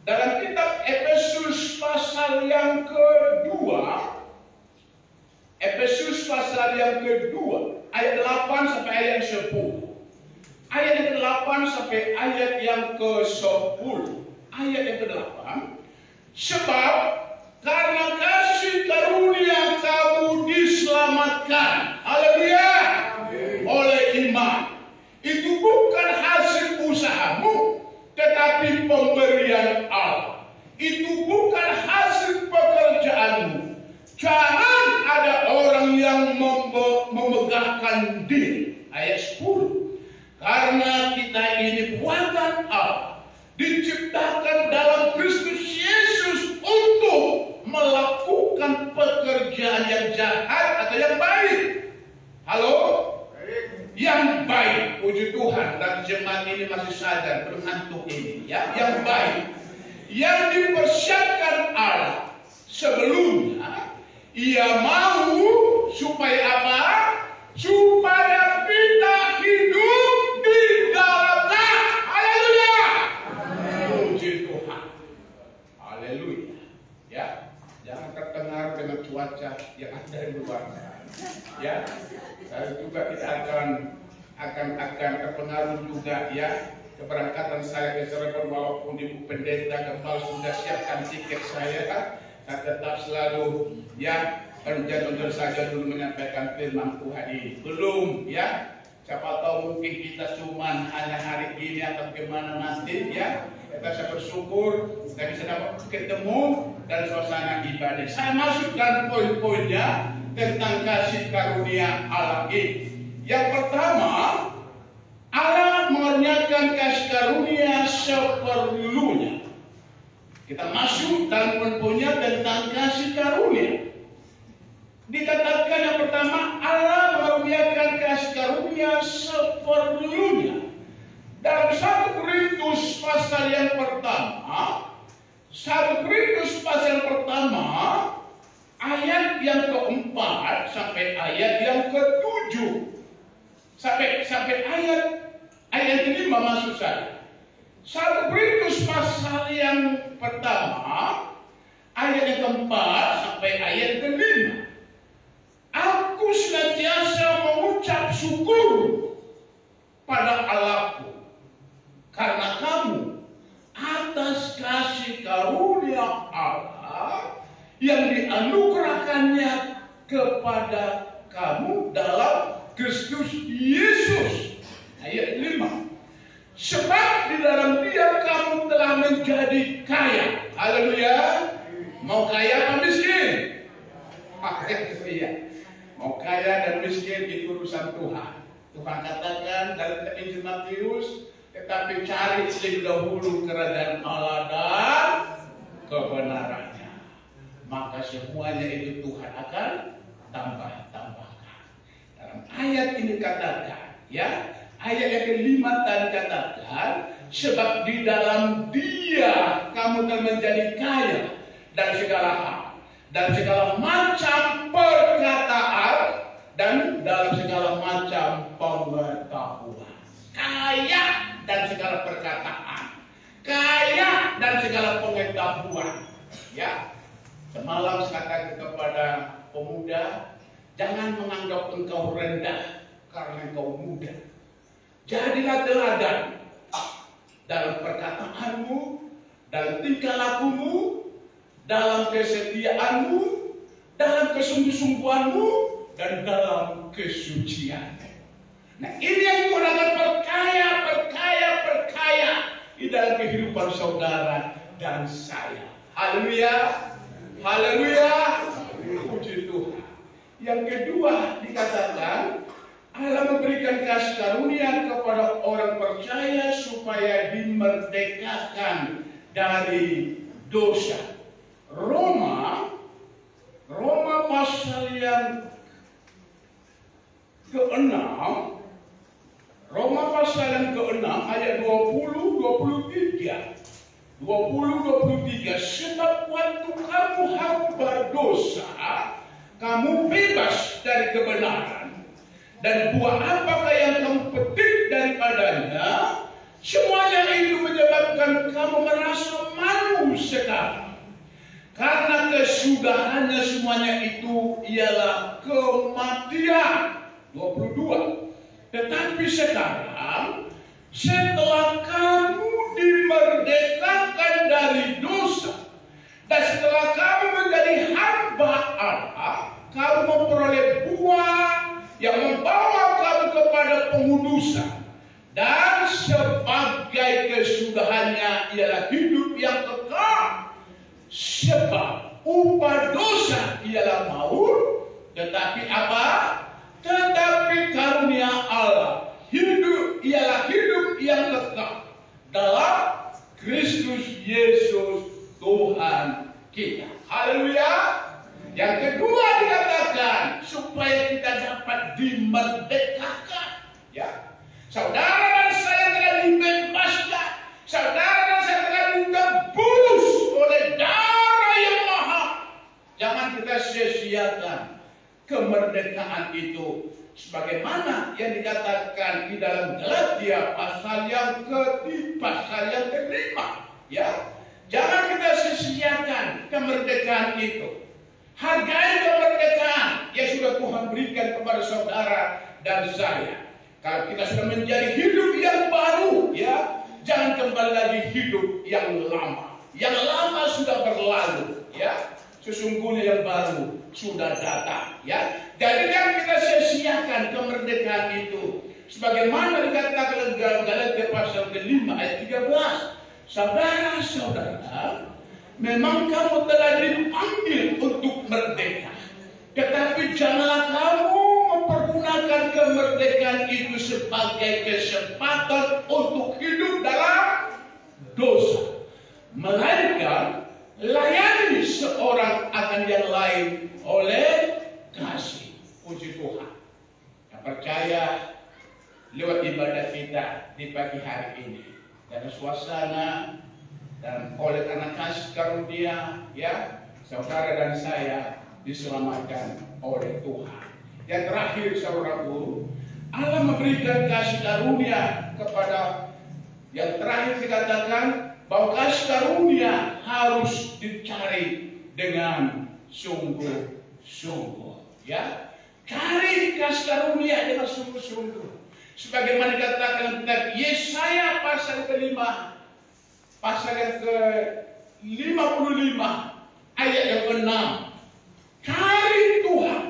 Dalam kitab Efesus pasal yang kedua, Efesus pasal yang kedua, ayat 8 sampai ayat yang 10. Ayat yang ke-8 sampai ayat yang ke-10. Ayat yang ke-8, sebab karena kasih karunia kamu diselamatkan, haleluya, oleh iman. Itu bukan hasil usahamu, tetapi pemberian Allah. Itu bukan hasil pekerjaanmu. Jangan ada orang yang memegahkan diri. Ayat 10. Karena kita ini buatan Allah, diciptakan dalam Kristus Yesus untuk melakukan pekerjaan yang jahat atau yang baik. Halo? Yang baik, puji Tuhan, dan jemaat ini masih sadar belum ngantuk ini ya, yang baik yang dipersiapkan Allah sebelumnya. Ia mau supaya apa? Supaya kita hidup di dalamnya. Haleluya. Puji Tuhan. Haleluya. Ya. juga ya keberangkatan saya ke Cirebon, walaupun Ibu Pendeta Gembal sudah siapkan tiket saya tetap selalu ya jujur saja dulu menyampaikan firman Tuhan ini. Belum ya, siapa tahu mungkin kita cuma hanya hari ini atau gimana nanti ya. Kita saya bersyukur kita bisa dapat ketemu dan suasana ibadah. Saya masukkan poin-poinnya tentang kasih karunia Allah ini. Yang pertama, Allah mengerjakan kasih karunia seperlunya. Kita masuk dalam poin-poinnya tentang kasih karunia. Dikatakan yang pertama, Allah mengerjakan kasih karunia seperlunya. Dalam 1 Korintus pasal yang pertama, 1 Korintus pasal yang pertama, ayat yang keempat sampai ayat yang ketujuh, sampai ayat kelima maksud saya. 1 Korintus pasal yang pertama, ayat yang keempat sampai ayat kelima. Aku senantiasa mengucap syukur pada Allahku karena kamu atas kasih karunia Allah yang dianugerahkannya kepada kamu dalam Kristus Yesus. Ayat 5. Sebab di dalam Dia kamu telah menjadi kaya. Haleluya. Mau kaya apa miskin? Iya. Mau kaya dan miskin itu urusan Tuhan. Tuhan katakan dalam Injil Matius, tetapi cari terlebih dahulu kerajaan Allah dan kebenarannya, maka semuanya itu Tuhan akan tambahkan. Dalam ayat ini katakan, ya, ayat yang kelima tadi katakan, sebab di dalam Dia kamu akan menjadi kaya dan segala hal, dan segala macam perkataan, dan dalam segala macam pengetahuan. Kaya dan segala perkataan, kaya dan segala pengetahuan. Ya, semalam saya katakan kepada pemuda, jangan menganggap engkau rendah karena engkau muda. Jadilah teladan dalam perkataanmu, dalam tingkah lakumu, dalam kesetiaanmu, dalam kesungguh-sungguhanmu, dan dalam kesucian. Nah, ini yang Tuhan akan perkaya di dalam kehidupan saudara dan saya. Haleluya, haleluya, puji Tuhan. Yang kedua dikatakan, Allah memberikan kasih karunia kepada orang percaya supaya dimerdekakan dari dosa. Roma pasal yang ke-6, Roma pasal yang ke-6 ayat 20-23. Sebab waktu kamu hamba dosa, kamu bebas dari kebenaran, dan buah apakah yang kamu petik daripadanya, semuanya itu menyebabkan kamu merasa malu sekarang. Karena kesudahannya semuanya itu ialah kematian. 22. Tetapi sekarang, setelah kamu dimerdekakan dari dosa, dan setelah kamu menjadi hamba Allah, kamu memperoleh buah yang membawa kamu kepada pengudusan. Dan sebagai kesudahannya ialah hidup yang kekal. Sebab upah dosa ialah maut, tetapi apa? Tetapi karunia Allah hidup ialah hidup yang kekal dalam Kristus Yesus Tuhan kita. Haleluya. Yang kedua dikatakan supaya kita dapat dimerdekakan. Ya, saudara dan saya telah dibebaskan. Saudara dan saya telah ditebus oleh darah yang mahal. Jangan kita sia-siakan kemerdekaan itu, sebagaimana yang dikatakan di dalam Galatia pasal yang kelima. Ya, jangan kita sia-siakan kemerdekaan itu. Hargai kemerdekaan yang sudah Tuhan berikan kepada saudara dan saya. Kalau kita sudah menjadi hidup yang baru, ya, jangan kembali lagi hidup yang lama. Yang lama sudah berlalu, ya. Sesungguhnya yang baru sudah datang, ya. Jadi jangan kita sia-siakan kemerdekaan itu. Sebagaimana dikatakan dalam Galatia pasal ke-5 ayat 13. Saudara-saudara, memang kamu telah dipanggil untuk merdeka. Tetapi janganlah kamu mempergunakan kemerdekaan itu sebagai kesempatan untuk hidup dalam dosa. Melainkan layani seorang akan yang lain oleh kasih. Puji Tuhan. Yang percaya lewat ibadah kita di pagi hari ini, dan suasana dan oleh karena kasih karunia, ya, saudara dan saya diselamatkan oleh Tuhan. Yang terakhir, saudaraku, Allah memberikan kasih karunia kepada, yang terakhir dikatakan bahwa kasih karunia harus dicari dengan sungguh-sungguh, ya. Cari kasih karunia dengan sungguh-sungguh. Sebagaimana dikatakan tentang Yesaya pasal ke-5, pasal yang ke-55, ayat yang ke-6. Cari Tuhan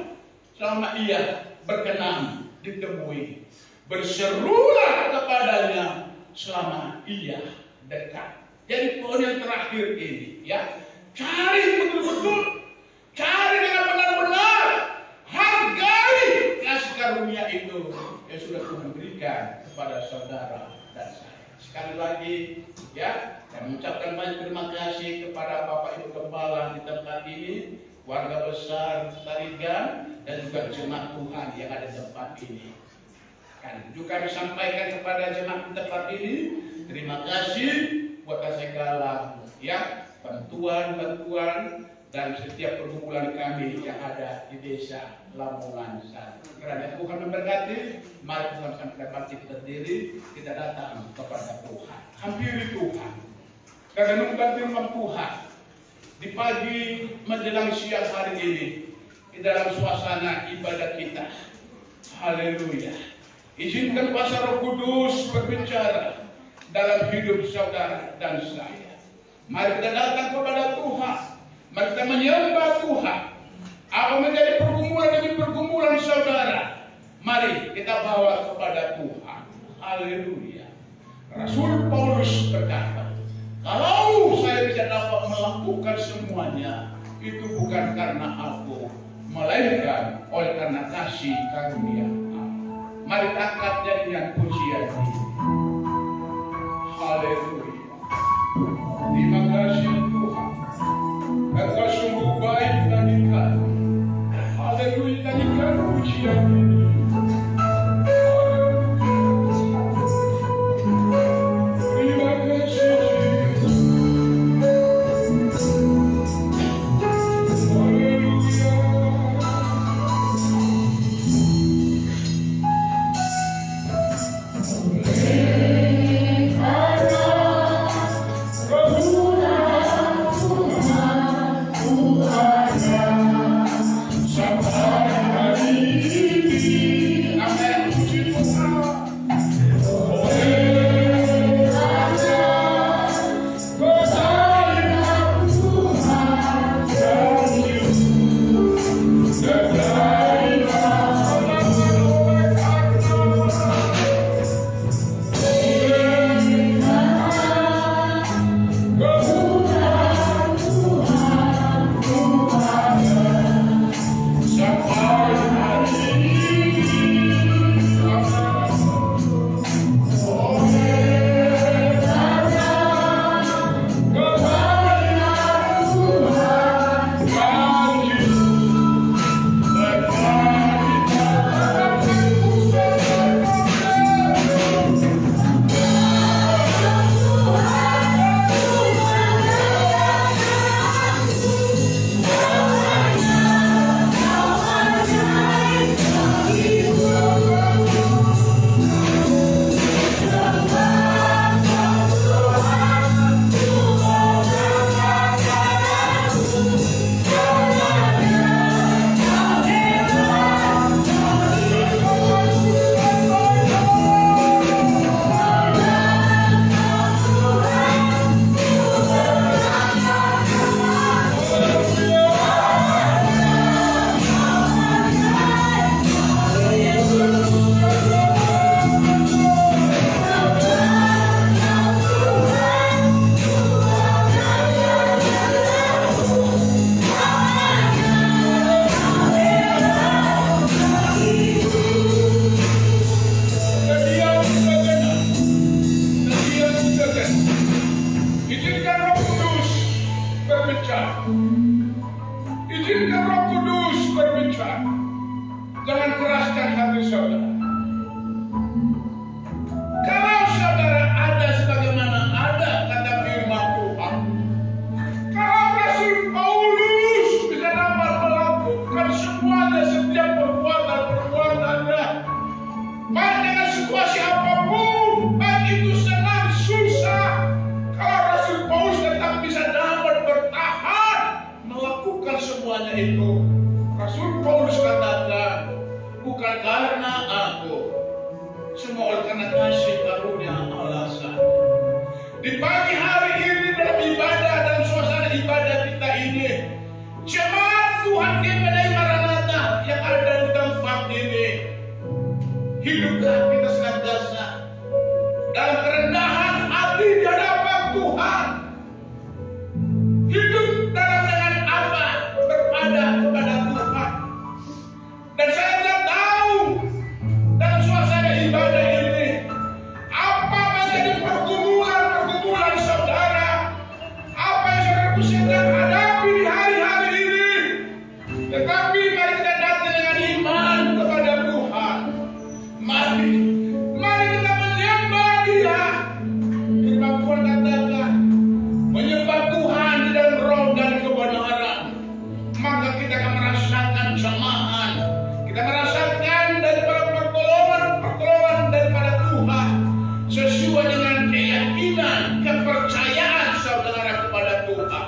selama ia berkenan ditemui. Berserulah kepadanya selama ia dekat. Jadi poin yang terakhir ini, ya, cari betul-betul, cari dengan benar-benar, hargai kasih karunia itu yang sudah Tuhan berikan kepada saudara dan saya. Sekali lagi, ya, saya mengucapkan banyak terima kasih kepada Bapak Ibu Gembala di tempat ini, warga besar Tarigan, dan juga jemaat Tuhan yang ada di tempat ini. Dan juga disampaikan kepada jemaat di tempat ini, terima kasih buat segala, ya, bantuan dan setiap pergumulan kami yang ada di desa Lamongan sana. Karena Tuhan memberkati, mari Tuhan sampai bangkit berdiri, kita datang kepada Tuhan. Hampiri Tuhan. Dan renungkan firman Tuhan di pagi menjelang siang hari ini di dalam suasana ibadah kita. Haleluya. Izinkan kuasa Roh Kudus berbicara dalam hidup saudara dan saya. Mari kita datang kepada Tuhan. Mari kita menyembah Tuhan. Apa menjadi pergumulan demi pergumulan saudara, mari kita bawa kepada Tuhan. Haleluya. Rasul Paulus berkata, kalau saya bisa dapat melakukan semuanya, itu bukan karena aku, melainkan oleh karena kasih karunia Allah. Mari angkat nyanyian pujian ini. Haleluya. Terima kasih Tuhan. Engkau sungguh baik dan ikhlas. Haleluya, nyanyikan pujian ini. Terima kasih Yesus. Haleluya. Karena berbicara. Izinkan Roh Kudus berbicara. Jangan keraskan hati saudara. Kalau saudara ada sebagaimana ada kata firman Tuhan, kalau Rasul Paulus bisa dapat melakukan semuanya, setiap perbuatan-perbuatannya, baik dengan situasi apapun, baik itu senang, susah, kalau Rasul Paulus tetap bisa dapat bertahan melakukan semuanya itu, Rasul Paulus katakan, bukan karena aku, semua oleh karena kasih karunia Allah saja. Di pagi hari ini dalam ibadah dan suasana ibadah kita ini, jemaat Tuhan GPDI Maranatha yang ada di tempat ini, hiduplah kita senantiasa dalam kerendahan hati di hadapan Tuhan. Hidup dalam dengan apa? Berpada kepada Tuhan. Dan saya tidak tahu dalam suasana ibadah ini apa menjadi pergumulan saudara, apa yang saudara sedang hadapi di hari-hari ini. Tetapi mari kita datang dengan iman kepada Tuhan. Mari kita menyembah Dia. Firman Tuhan katakan, menyembah Tuhan di dalam roh dan kebenaran, maka kita akan merasakan jamahan. Kita merasakan daripada pertolongan daripada Tuhan sesuai dengan keyakinan, kepercayaan saudara kepada Tuhan.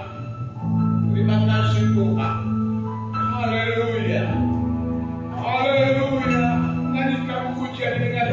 Terima kasih Tuhan. Haleluya. Haleluya. Nyanyikan pujian dengan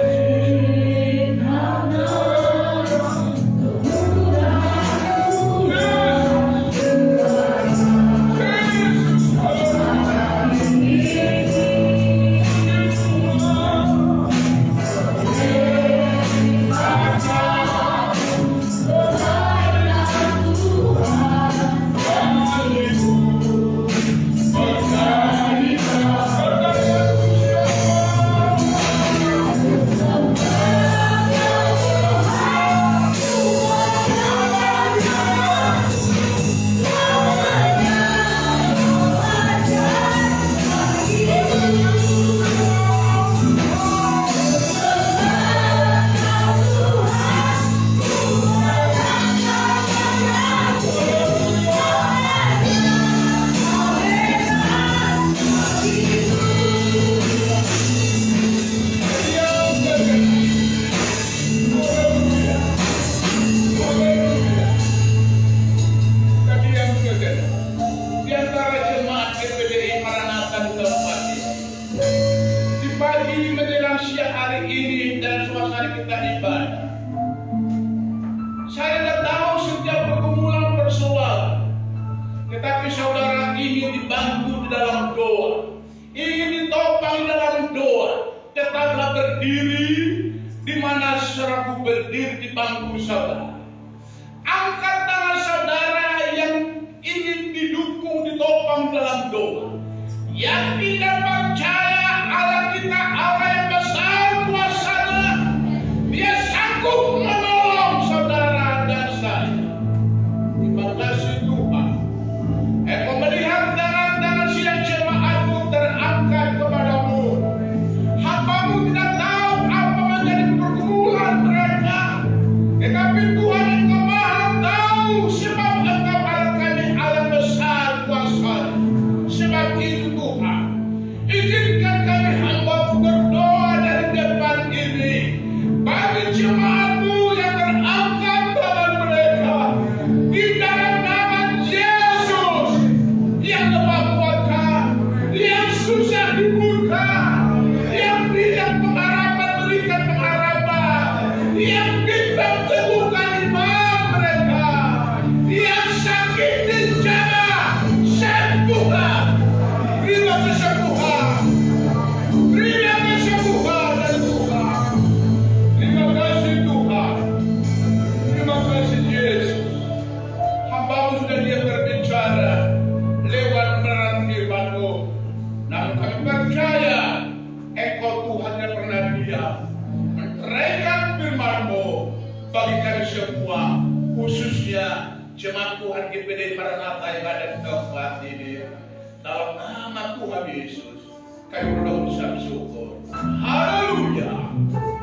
bagi kami semua, khususnya Jemaat Tuhan GPD Maranatha yang ada di tempat ini, dalam nama Tuhan Yesus, kami berdoa bersyukur. Haleluya.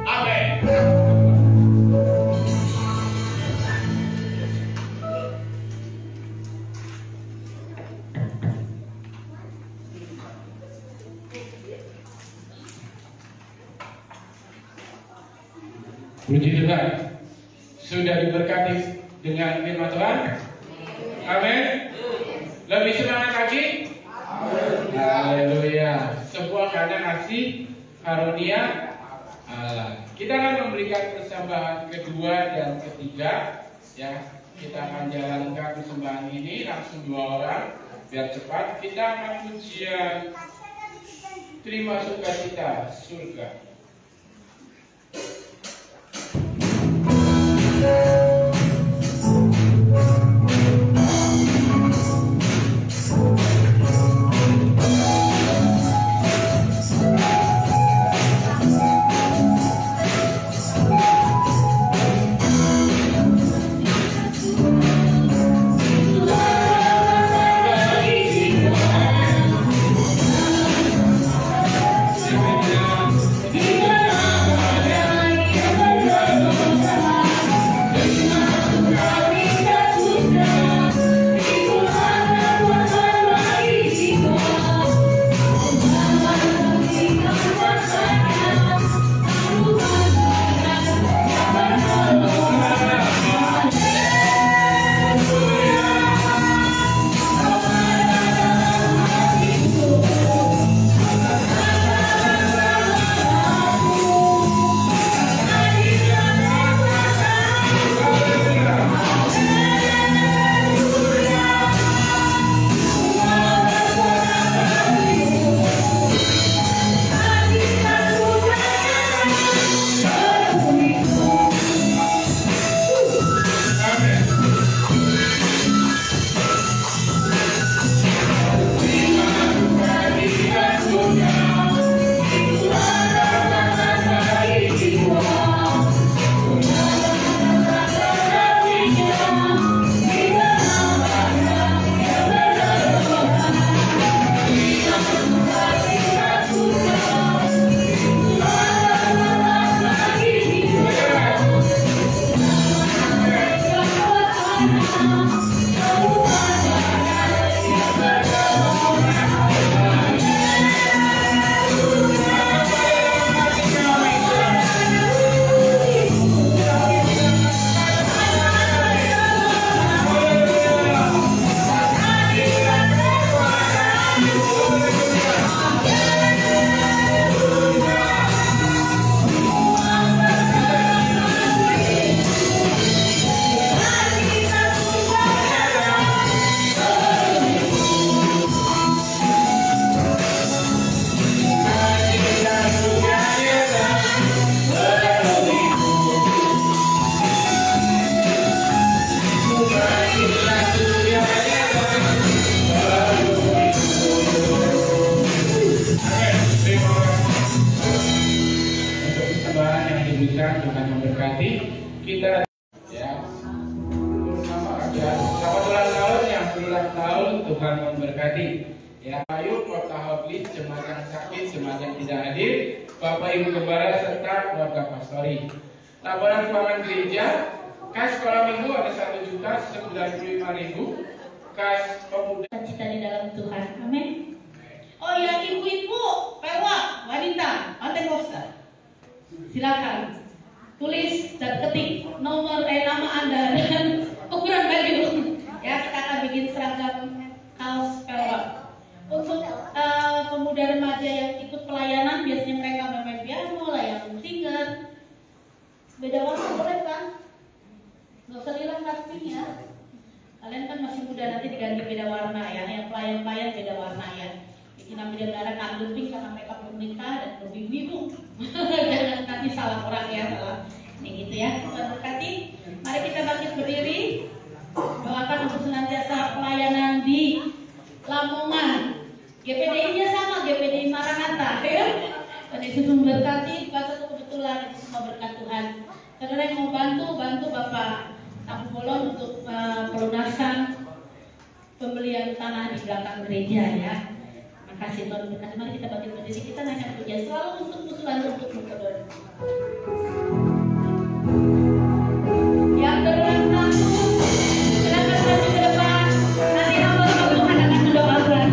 Amin. Puji Tuhan, sudah diberkati dengan firman Tuhan. Amin. Lebih semangat lagi. Haleluya. Sebuah karena kasih karunia Allah. Kita akan memberikan persembahan kedua dan ketiga. Ya, kita akan jalankan persembahan ini langsung 2 orang biar cepat. Kita akan pujian terima sukacita surga. Tuhan memberkati kita ya. Selamat ulang tahun yang berulang tahun, Tuhan memberkati ya. Ayu Kota Hoblis, jemaat yang sakit, jemaat yang tidak hadir, Bapak Ibu Gembala serta keluarga pastori. Laporan keuangan gereja, kas sekolah minggu ada 1.095.000, kas pemuda Cita di dalam Tuhan, amin. Oh ya, ibu-ibu, pewak, wanita, Pantekosta, silakan tulis dan ketik nama Anda dan ukuran baju. Ya, kita akan bikin seragam kaos pewak. Untuk pemuda remaja yang ikut pelayanan, biasanya mereka bermain piano lah, yang singer. Beda warna boleh kan? Nggak usah hilang kastingnya. Kalian kan masih muda, nanti diganti beda warna ya. Yang pelayan-pelayan beda warna ya. Bikin ambil darah kandung pink karena mereka belum nikah dan belum ibu. Jangan nanti salah orang ya, salah. Ini gitu ya. Tuhan berkati. Mari kita bangkit berdiri. Doakan untuk senantiasa pelayanan di Lamongan. GPDI-nya sama, GPDI Maranatha ya. Dan Yesus memberkati. Satu kebetulan itu semua berkat Tuhan. Saudara yang mau bantu Bapak Tabu Bolon untuk pelunasan pembelian tanah di belakang gereja ya. Makasih Tuhan berkati. Mari kita bangkit berdiri, kita naikkan pujian selalu untuk Tuhan, untuk Tuhan. Yang berulang tahun, silakan maju ke depan. Nanti hamba Tuhan akan mendoakan.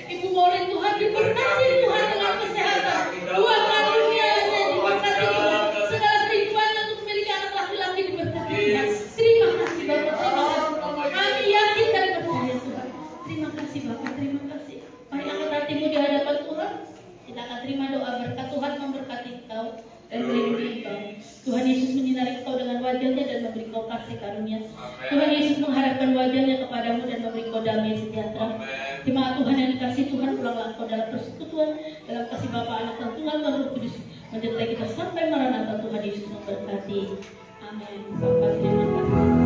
Ibu kepadamu dan memberi kau damai sejahtera. Jemaat Tuhan yang dikasih Tuhan, pulanglah kau dalam persekutuan, dalam kasih Bapa, Anak dan Tuhan dan Roh Kudus, menyertai kita sampai Maranatha. Tuhan Yesus memberkati. Amin. Bapak terima kasih.